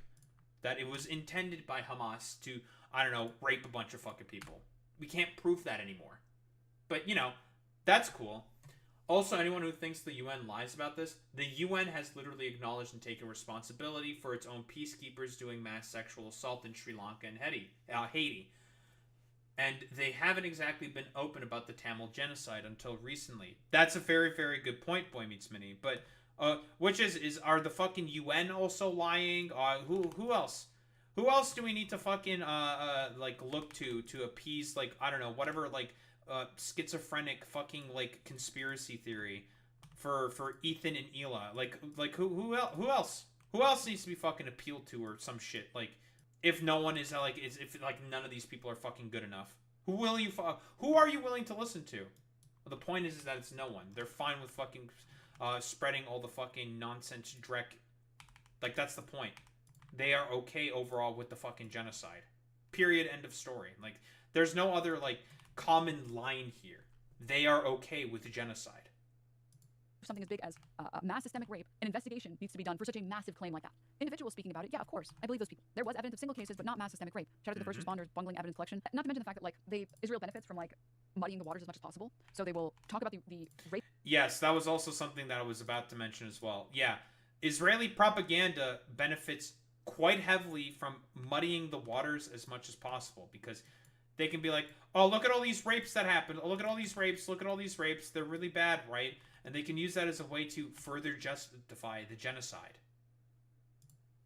That it was intended by Hamas to, I don't know, rape a bunch of fucking people. We can't prove that anymore. But, you know, that's cool. Also, anyone who thinks the UN lies about this, the UN has literally acknowledged and taken responsibility for its own peacekeepers doing mass sexual assault in Sri Lanka and Haiti. And they haven't exactly been open about the Tamil genocide until recently. That's a very, very good point, Boy Meets Mini. But, which is are the fucking UN also lying? Who else? Who else do we need to fucking, like, look to appease, like, I don't know, whatever, like, schizophrenic fucking, like, conspiracy theory for Ethan and Ela? Like, who else? Who else needs to be fucking appealed to or some shit? Like, if no one is, like, if none of these people are fucking good enough. Who are you willing to listen to? Well, the point is that it's no one. They're fine with fucking spreading all the fucking nonsense dreck. Like, that's the point. They are okay overall with the fucking genocide. Period. End of story. Like, there's no other, like, common line here. They are okay with the genocide. Something as big as mass systemic rape, an investigation needs to be done for such a massive claim like that. Individuals speaking about it, yeah, of course, I believe those people. There was evidence of single cases, but not mass systemic rape. Shout out to the first responders bungling evidence collection. Not to mention the fact that, like, Israel benefits from, like, muddying the waters as much as possible. So they will talk about the rape. Yes, that was also something that I was about to mention as well. Yeah, Israeli propaganda benefits quite heavily from muddying the waters as much as possible, because they can be like, oh, look at all these rapes that happened. Oh, look at all these rapes. Look at all these rapes. They're really bad, right? And they can use that as a way to further justify the genocide.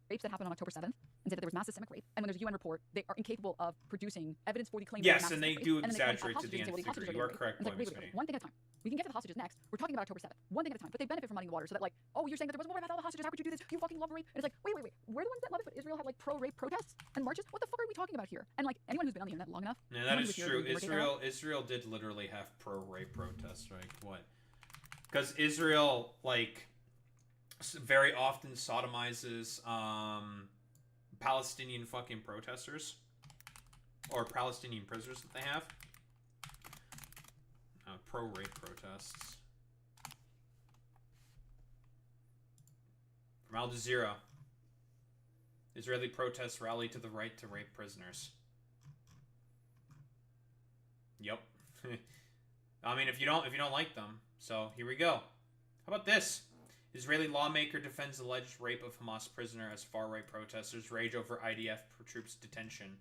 Rapes that happened on October 7th and say that there was mass systemic rape. And when there's a UN report, they are incapable of producing evidence for the claim. Yes, and they do exaggerate to the nth degree. You are correct, like, wait, one thing at a time. We can get to the hostages next. We're talking about October 7th. One thing at a time. But they benefit from muddying the water so that, like, oh, you're saying that there was more rape about all the hostages. How could you do this? You fucking love rape. And it's like, wait. We're the ones that love it, but Israel had, like, pro-rape protests and marches? What the fuck are we talking about here? And, like, anyone who's been on the internet long enough. Yeah, that is true. Israel did literally have pro-rape protests, right? What? Because Israel, like, very often sodomizes Palestinian fucking protesters or Palestinian prisoners that they have. Pro-rape protests. From Al Jazeera. Israeli protests rally to the right to rape prisoners. Yep. I mean, if you don't like them, so here we go. How about this? Israeli lawmaker defends alleged rape of Hamas prisoner as far-right protesters rage over IDF troops detention.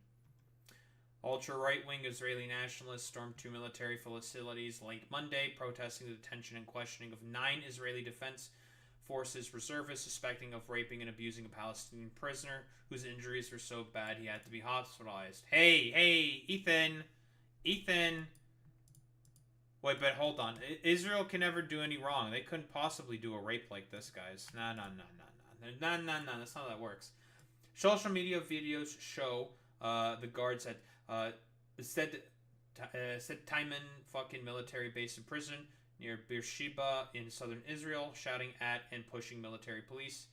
Ultra-right-wing Israeli nationalists stormed 2 military facilities late Monday, protesting the detention and questioning of 9 Israeli Defense Forces reservists suspecting of raping and abusing a Palestinian prisoner whose injuries were so bad he had to be hospitalized. Hey, Ethan! Wait, but hold on. Israel can never do any wrong. They couldn't possibly do a rape like this, guys. No. No, that's not how that works. Social media videos show the guards at said Taiman fucking military base in prison near Beersheba in southern Israel, shouting at and pushing military police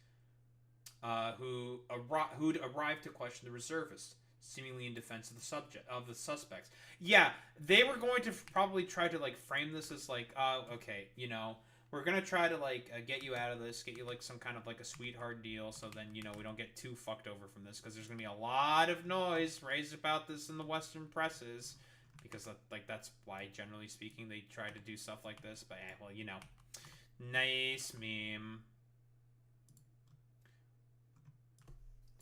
who'd arrived to question the reservists, seemingly in defense of the suspects. Yeah, they were going to probably try to like frame this as like, okay, you know, we're gonna try to like get you out of this, get you like some kind of like a sweetheart deal, so then you know we don't get too fucked over from this, because there's gonna be a lot of noise raised about this in the Western presses, because like that's why generally speaking they try to do stuff like this. But well, you know, nice meme.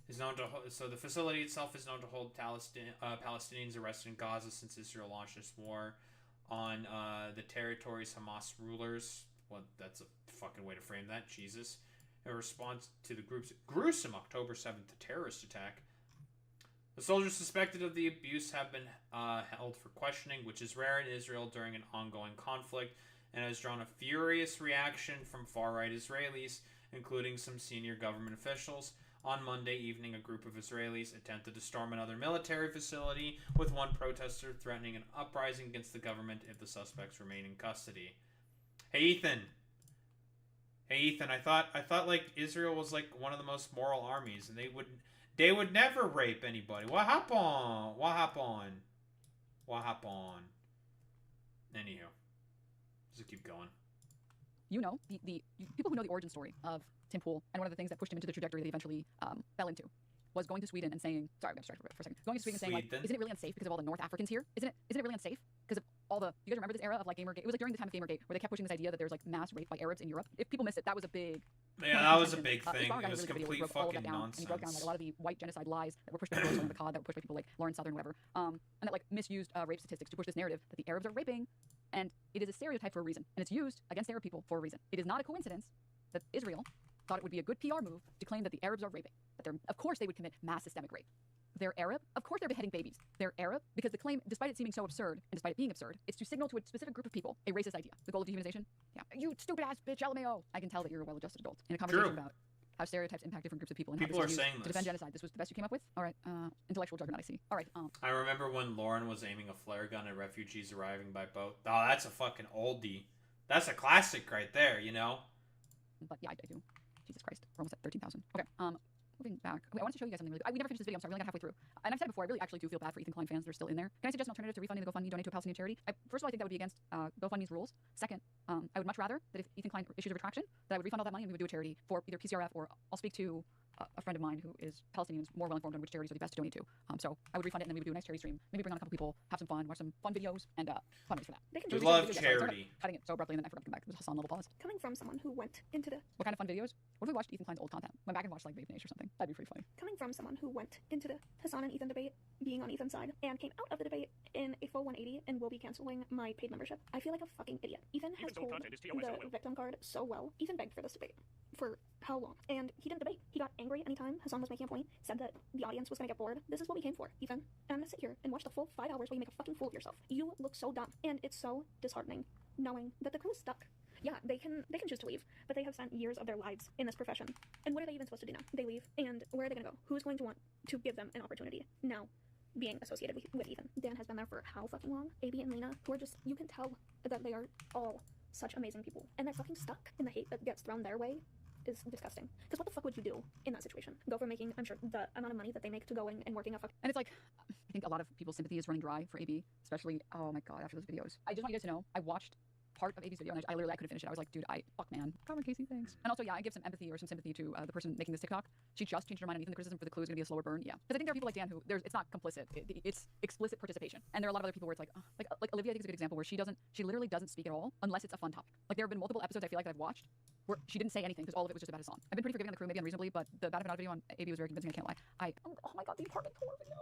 Is known to so the facility itself is known to hold Palestinians arrested in Gaza since Israel launched its war on the territory's Hamas rulers. Well, that's a fucking way to frame that. Jesus. In response to the group's gruesome October 7th terrorist attack, the soldiers suspected of the abuse have been held for questioning, which is rare in Israel during an ongoing conflict, and has drawn a furious reaction from far-right Israelis, including some senior government officials. On Monday evening, a group of Israelis attempted to storm another military facility, with one protester threatening an uprising against the government if the suspects remain in custody. Hey Ethan, I thought like Israel was like one of the most moral armies, and they would never rape anybody. What happened? Anywho, just keep going. You know, the people who know the origin story of Tim Pool, and one of the things that pushed him into the trajectory that he eventually fell into, was going to Sweden and saying, sorry, I got distracted for a second. Going to Sweden and saying, like, isn't it really unsafe because of all the North Africans here? Isn't it really unsafe because of all the? You guys remember this era of like Gamergate? It was like during the time of Gamergate where they kept pushing this idea that there's like mass rape by Arabs in Europe. If people missed it, that was a big. Yeah, that was a big thing. It was complete fucking nonsense. And he broke down like a lot of the white genocide lies that were pushed by people like Cod, that were pushed by people like Lawrence Southern, whatever. And that like misused rape statistics to push this narrative that the Arabs are raping, and it is a stereotype for a reason, and it's used against Arab people for a reason. It is not a coincidence that Israel thought it would be a good PR move to claim that the Arabs are raping. That of course they would commit mass systemic rape. They're Arab. Of course they're beheading babies. They're Arab because the claim, despite it seeming so absurd, and despite it being absurd, it's to signal to a specific group of people a racist idea. The goal of dehumanization? Yeah. You stupid ass bitch, LMAO. I can tell that you're a well-adjusted adult. In a conversation about how stereotypes impact different groups of people and people how are this is saying used this to defend genocide. This was the best you came up with? All right. Intellectual juggernaut, I see. All right. I remember when Lauren was aiming a flare gun at refugees arriving by boat. Oh, that's a fucking oldie. That's a classic right there, you know? But yeah, I do. Jesus Christ. We're almost at 13,000. Okay. Moving back. Okay, I wanted to show you guys something really we never finished this video, so I really got halfway through. And I've said it before, I really actually do feel bad for Ethan Klein fans that are still in there. Can I suggest an alternative to refunding the GoFundMe, donate to a Palestinian charity? First of all, I think that would be against GoFundMe's rules. Second, I would much rather that if Ethan Klein issues a retraction, that I would refund all that money and we would do a charity for either PCRF, or I'll speak to a friend of mine who is Palestinian, is more well informed on which charities are the best to donate to. So I would refund it, and then we would do a nice charity stream. Maybe bring on a couple people, have some fun, watch some fun videos, and fundraise for that. We love charity. Cutting it so abruptly, and then I forgot to come back. It was Hassan level pause. Coming from someone who went into the... What kind of fun videos? What if we watched Ethan Klein's old content? Went back and watched like Vape Nation or something. That'd be pretty funny. Coming from someone who went into the Hassan and Ethan debate, being on Ethan's side, and came out of the debate in a full 180 and will be canceling my paid membership, I feel like a fucking idiot. Ethan has told the victim card so well. Ethan begged for this debate. For how long? And he didn't debate. He got angry anytime Hassan was making a point, said that the audience was gonna get bored. This is what we came for, Ethan. And I'm gonna sit here and watch the full 5 hours while you make a fucking fool of yourself. You look so dumb. And it's so disheartening knowing that the crew is stuck. Yeah, they can choose to leave, but they have spent years of their lives in this profession. And what are they even supposed to do now? They leave, and where are they gonna go? Who's going to want to give them an opportunity now being associated with Ethan? Dan has been there for how fucking long? AB and Lena, who are just, you can tell that they are all such amazing people, and they're fucking stuck. And the hate that gets thrown their way is disgusting. Because what the fuck would you do in that situation? Go from making, I'm sure, the amount of money that they make to going and working a fuck. And it's like, I think a lot of people's sympathy is running dry for AB, especially, oh my god, after those videos. I just want you guys to know, I watched part of AB's video, and I literally couldn't finish it. I was like, dude, fuck man. Common Casey, thanks. And also, yeah, I give some empathy or some sympathy to the person making this TikTok. She just changed her mind on Ethan. The criticism for the clue is gonna be a slower burn. Yeah, because I think there are people like Dan who it's not complicit. It's explicit participation. And there are a lot of other people where it's like Olivia, I think is a good example where she literally doesn't speak at all unless it's a fun topic. Like there have been multiple episodes I feel like that I've watched where she didn't say anything because all of it was just about Hassan. I've been pretty forgiving on the crew, maybe unreasonably, but the Bad Enough video on AB was very convincing. I can't lie. Oh my god, the apartment tour video.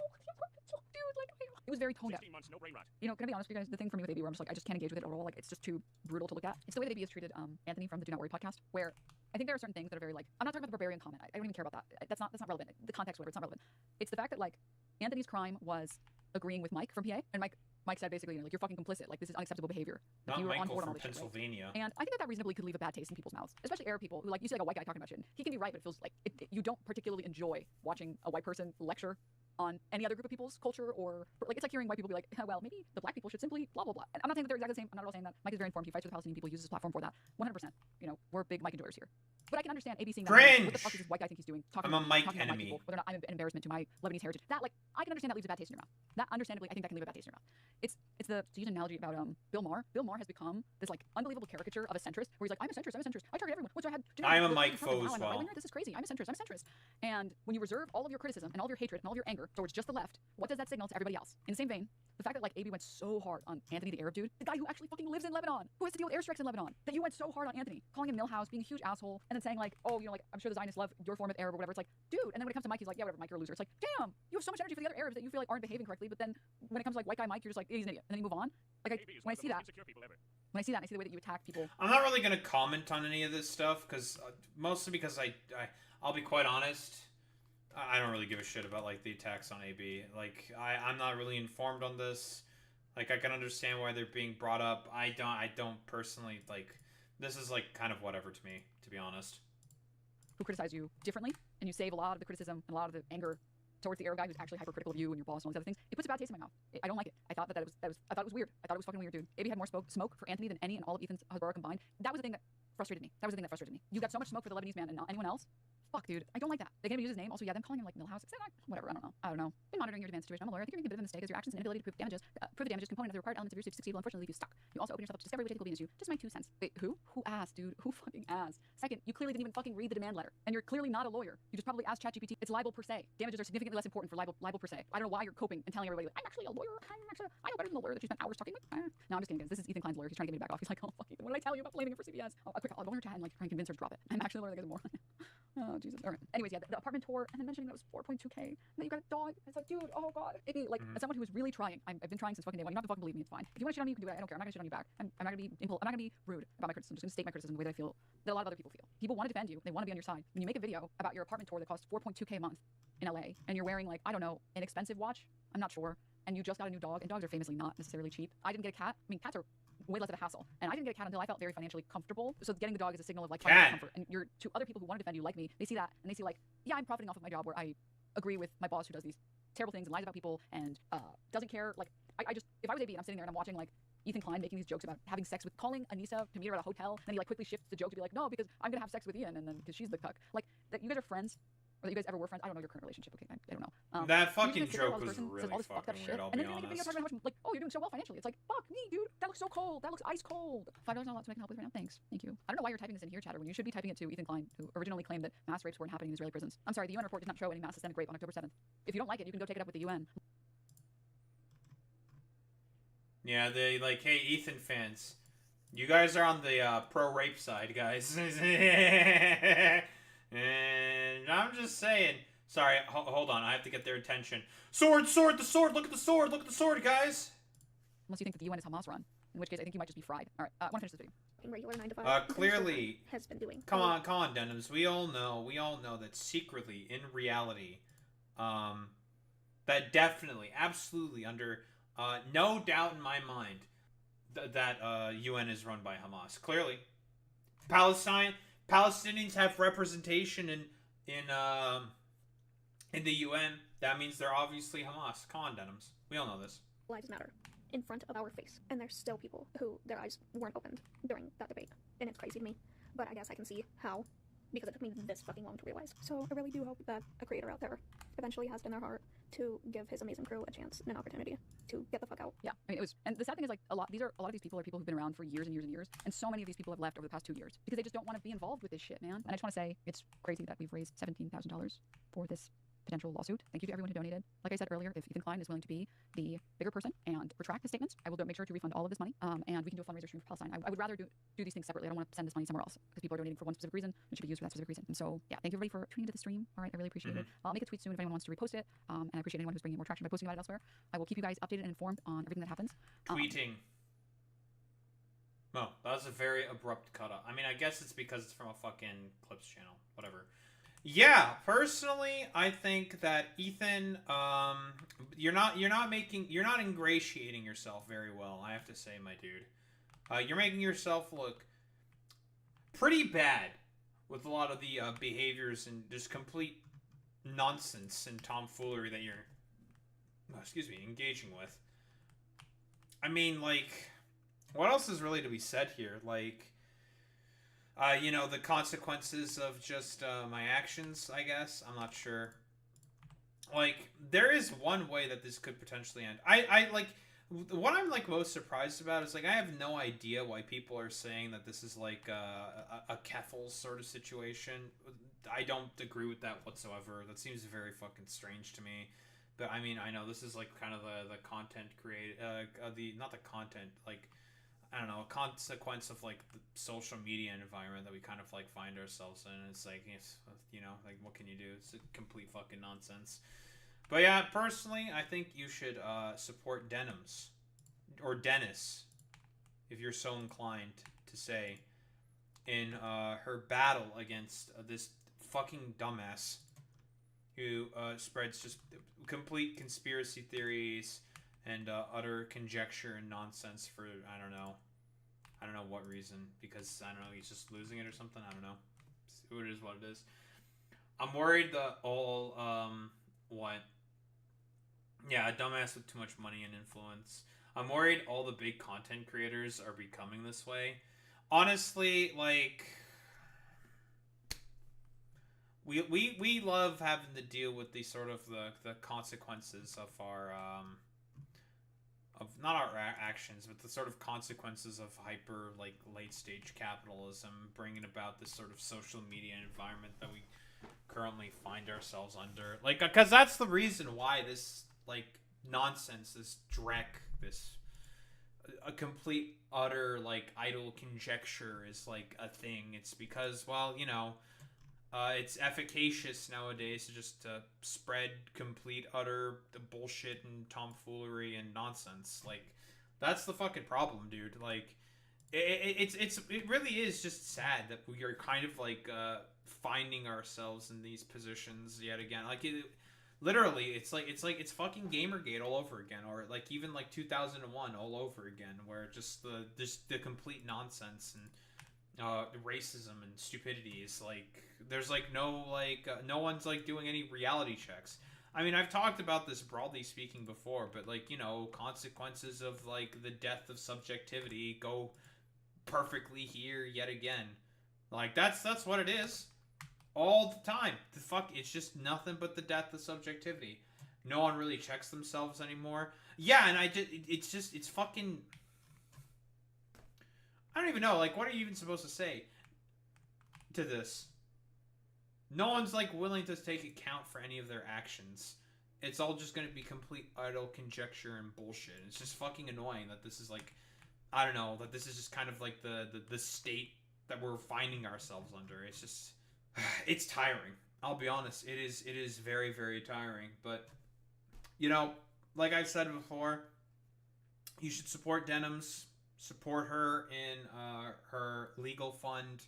Dude, like it was very toned down. No brain rot. You know, can I be honest with you guys? The thing for me with AB where I'm just like, I just can't engage with it at all. Like it's just too brutal to look at. It's the way that AB has treated Anthony from the Do Not Worry podcast, where I think there are certain things that are very like, I'm not talking about the barbarian comment. I don't even care about that. That's not relevant. The context, whatever, it's not relevant. It's the fact that like Anthony's crime was agreeing with Mike from PA, and Mike Mike said basically, like, you're fucking complicit. Like, this is unacceptable behavior. Like, Not you were on Michael board on from all this shit, right? Pennsylvania. And I think that reasonably could leave a bad taste in people's mouths, especially Arab people who, like, you see like a white guy talking about shit. He can be right, but it feels like you don't particularly enjoy watching a white person lecture on any other group of people's culture, or like, it's like hearing white people be like, well, maybe the black people should simply blah blah blah. And I'm not saying that they're exactly the same. I'm not at all saying that. Mike is very informed. He fights for the Palestinian people. He uses his platform for that. 100%. You know, we're big Mike enjoyers here. But I can understand AB seeing that. What the fuck is this white guy think he's doing? I'm a Mike talking about enemy. people, whether or not I'm an embarrassment to my Lebanese heritage. That, like, I can understand that leaves a bad taste in your mouth. That, understandably, I think that can leave a bad taste in your mouth. It's the, to use an analogy about Bill Maher. Bill Maher has become this like unbelievable caricature of a centrist, where he's like, I'm a centrist. I target everyone. So I had. I'm a Mike foe as well. This is crazy. I'm a centrist. And when you reserve all of your criticism and all of your hatred and all of your anger towards just the left, what does that signal to everybody else? In the same vein, the fact that like AB went so hard on Anthony the Arab dude, the guy who actually fucking lives in Lebanon, who has to deal with airstrikes in Lebanon, that you went so hard on Anthony, calling him Millhouse, being a huge asshole, and then saying like, oh, you know, like, I'm sure the Zionists love your form of Arab or whatever. It's like, dude. And then when it comes to Mike, he's like, yeah, whatever, Mike, you're a loser. It's like, damn, you have so much energy for the other Arabs that you feel like aren't behaving correctly, but then when it comes to like white guy Mike, you're just like, he's an idiot, and then you move on. Like, when I see that, and I see the way that you attack people. I'm not really gonna comment on any of this stuff because mostly because I'll be quite honest. I don't really give a shit about like the attacks on AB. Like I'm not really informed on this. Like I can understand why they're being brought up. I don't personally like. This is like kind of whatever to me, to be honest. Who criticize you differently, and you save a lot of the criticism and a lot of the anger towards the Arab guy who's actually hypercritical of you and your boss and all these other things. It puts a bad taste in my mouth. I don't like it. I thought that was I thought it was weird. I thought it was fucking weird, dude. AB had more smoke for Anthony than any and all of Ethan's Hasbara combined. That was the thing that frustrated me. You got so much smoke for the Lebanese man and not anyone else. Fuck, dude. I don't like that. They can't even use his name. Also, yeah, them calling him like Millhouse. Whatever. I don't know. Been monitoring your demand situation. I'm a lawyer. I think you're making a bit of a mistake as your actions and inability to prove the damages component of the required elements of your suit to succeed will unfortunately leave you stuck. You also open yourself up to discovery which I think will be an issue. Just my 2 cents. Wait, who? Who asked, dude? Who fucking asked? Second, you clearly didn't even fucking read the demand letter, and you're clearly not a lawyer. You just probably asked ChatGPT. It's libel per se. Damages are significantly less important for libel per se. I don't know why you're coping and telling everybody like, I'm actually a lawyer. I know better than the lawyer that you spent hours talking with. No, I'm just kidding, guys. This is Ethan Klein's lawyer. He's trying to get me back off. He's like, oh fuck, Ethan, what did I tell you about blaming him for CBS? Oh, a quick, I'll go over to her and like try and convince her to drop it. I'm actually a lawyer that gets more. Oh Jesus. All right. Anyways, yeah, the apartment tour, and then mentioning that it was 4.2K, and then you got a dog. It's like, dude, oh god. Maybe like as someone who is really trying, I've been trying since fucking day one. You don't have to fucking believe me. It's fine. If you want to shit on me, you can do it. I don't care. I'm not gonna shit on you back. I'm not gonna be rude about my criticism. I'm just gonna state my criticism the way that I feel that a lot of other people feel. People want to defend you. They want to be on your side. When you make a video about your apartment tour that costs 4.2K a month in LA, and you're wearing like, I don't know, an expensive watch. I'm not sure. And you just got a new dog, and dogs are famously not necessarily cheap. I didn't get a cat. I mean, cats are way less of a hassle. And I didn't get a cat until I felt very financially comfortable. So getting the dog is a signal of like financial comfort. And you're to other people who want to defend you like me, they see that and they see like, yeah, I'm profiting off of my job where I agree with my boss who does these terrible things and lies about people and doesn't care. Like I just, if I was AB and I'm sitting there and I'm watching like Ethan Klein making these jokes about having sex with, calling Anissa to meet her at a hotel, and then he like quickly shifts the joke to be like, no, because I'm gonna have sex with Ian, and then because she's the cuck. Like that, you guys are friends. Or that you guys ever were friends. I don't know your current relationship. Okay, I don't know. That fucking joke was really fucking weird. I'll be honest. And then you make a video talking about how much, like, oh, you're doing so well financially. It's like, fuck me, dude. That looks so cold. That looks ice cold. $5 not a lot to make help with right now. Thanks. Thank you. I don't know why you're typing this in here, chatter, when you should be typing it to Ethan Klein, who originally claimed that mass rapes weren't happening in Israeli prisons. I'm sorry, the UN report did not show any mass systemic rape on October 7th. If you don't like it, you can go take it up with the UN. Yeah, they like, hey, Ethan fans, you guys are on the pro-rape side, guys. And I'm just saying. Sorry, hold on. I have to get their attention. Sword, sword, the sword. Look at the sword. Look at the sword, guys. Unless you think that the UN is Hamas run, in which case I think you might just be fried. All right, I want to finish this video. Regular 9 to 5. Clearly, has been doing. Come on, Denims. We all know that secretly, in reality, that definitely, absolutely, under no doubt in my mind, that UN is run by Hamas. Clearly, Palestinians have representation in the UN. That means they're obviously Hamas. Come on, Denims. We all know this. Lives matter in front of our face, and there's still people who their eyes weren't opened during that debate, and it's crazy to me. But I guess I can see how, because it took me this fucking long to realize. So I really do hope that a creator out there eventually has it in their heart to give his amazing crew a chance and an opportunity to get the fuck out. Yeah, I mean, it was, and the sad thing is like a lot of these people are people who've been around for years and years and years, and so many of these people have left over the past 2 years because they just don't want to be involved with this shit, man. And I just want to say it's crazy that we've raised $17,000 for this potential lawsuit. Thank you to everyone who donated. Like I said earlier, if Ethan Klein is willing to be the bigger person and retract his statements, I will make sure to refund all of this money, and we can do a fundraiser stream for Palestine. I would rather do these things separately. I don't want to send this money somewhere else because people are donating for one specific reason and it should be used for that specific reason. And so, yeah, thank you everybody for tuning into the stream. All right, I really appreciate it. I'll make a tweet soon if anyone wants to repost it, and I appreciate anyone who's bringing more traction by posting about it elsewhere. I will keep you guys updated and informed on everything that happens. Tweeting. No, that was a very abrupt cut off. I mean, I guess it's because it's from a fucking Clips channel. Whatever. Yeah, personally, I think that Ethan, you're not ingratiating yourself very well. I have to say, my dude, you're making yourself look pretty bad with a lot of the behaviors and just complete nonsense and tomfoolery that you're, engaging with. I mean, like, what else is really to be said here? Like, the consequences of just my actions, I guess. I'm not sure. Like, there is one way that this could potentially end. I like, what I'm, like, most surprised about is, like, I have no idea why people are saying that this is, like, a Keffel sort of situation. I don't agree with that whatsoever. That seems very fucking strange to me. But, I mean, I know this is, like, kind of the content not the content, like, I don't know, a consequence of, like, the social media environment that we kind of, like, find ourselves in. It's like, like, what can you do? It's a complete fucking nonsense. But yeah, personally, I think you should support Denims. Or Dennis, if you're so inclined to say, in her battle against this fucking dumbass who spreads just complete conspiracy theories and utter conjecture and nonsense for, I don't know what reason, because, I don't know, he's just losing it or something, I don't know. It is what it is. I'm worried that all, a dumbass with too much money and influence. I'm worried all the big content creators are becoming this way. Honestly, like, we love having to deal with the sort of the consequences of our of not our actions, but the sort of consequences of hyper, like, late stage capitalism bringing about this sort of social media environment that we currently find ourselves under. Like, because that's the reason why this, like, nonsense, this dreck, this a complete utter, like, idle conjecture is, like, a thing. It's because, well, it's efficacious nowadays to just spread complete utter bullshit and tomfoolery and nonsense. Like, that's the fucking problem, dude. Like, it really is just sad that we are kind of, like, finding ourselves in these positions yet again. Like, literally, it's fucking Gamergate all over again, or, like, even, like, 2001 all over again, where just the complete nonsense and racism and stupidity is, like, there's, like, no, like, no one's, like, doing any reality checks. I mean, I've talked about this broadly speaking before, but, like, consequences of, like, the death of subjectivity go perfectly here yet again. Like, that's what it is. All the time. The fuck, it's just nothing but the death of subjectivity. No one really checks themselves anymore. Yeah, and it's fucking... I don't even know, like, what are you even supposed to say to this? No one's, like, willing to take account for any of their actions. It's all just going to be complete idle conjecture and bullshit. It's just fucking annoying that this is, like, I don't know, that this is just kind of, like, the state that we're finding ourselves under. It's just, it's tiring. I'll be honest, it is very, very tiring. But, like I've said before, you should support Denims. Support her in her legal fund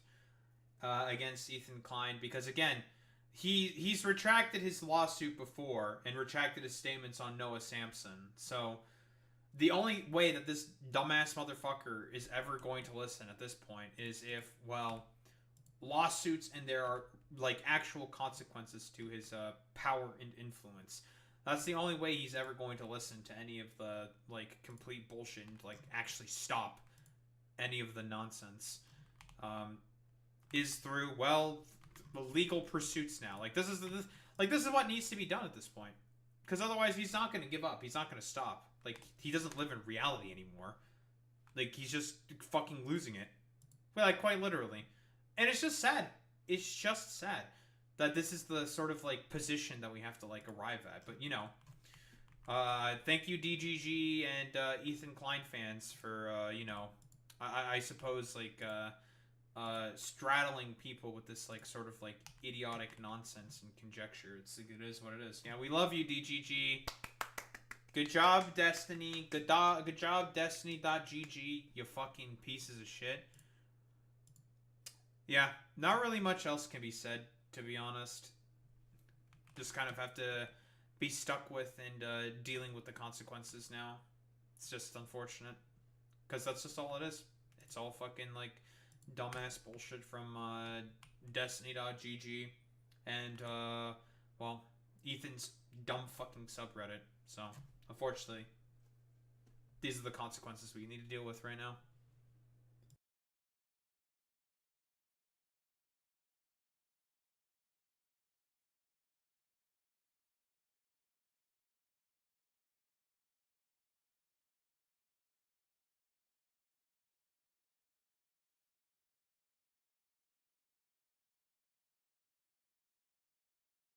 against Ethan Klein, because, again, he's retracted his lawsuit before and retracted his statements on Noah Sampson. So the only way that this dumbass motherfucker is ever going to listen at this point is if, well, lawsuits and there are, like, actual consequences to his power and influence. That's the only way he's ever going to listen to any of the, like, complete bullshit and, like, actually stop any of the nonsense. Is through, well, the legal pursuits now. Like, this is what needs to be done at this point. Because otherwise he's not going to give up. He's not going to stop. Like, he doesn't live in reality anymore. Like, he's just fucking losing it. Like, quite literally. And it's just sad. It's just sad that this is the sort of, like, position that we have to, like, arrive at. But, thank you, DGG and Ethan Klein fans for, I suppose, like, straddling people with this, like, sort of, like, idiotic nonsense and conjecture. It is what it is. Yeah, we love you, DGG. Good job, Destiny. Good job, Destiny.gg, you fucking pieces of shit. Yeah, not really much else can be said to be honest. Just kind of have to be stuck with and dealing with the consequences now. It's just unfortunate. Because that's just all it is. It's all fucking, like, dumbass bullshit from Destiny.gg and, well, Ethan's dumb fucking subreddit. So, unfortunately, these are the consequences we need to deal with right now.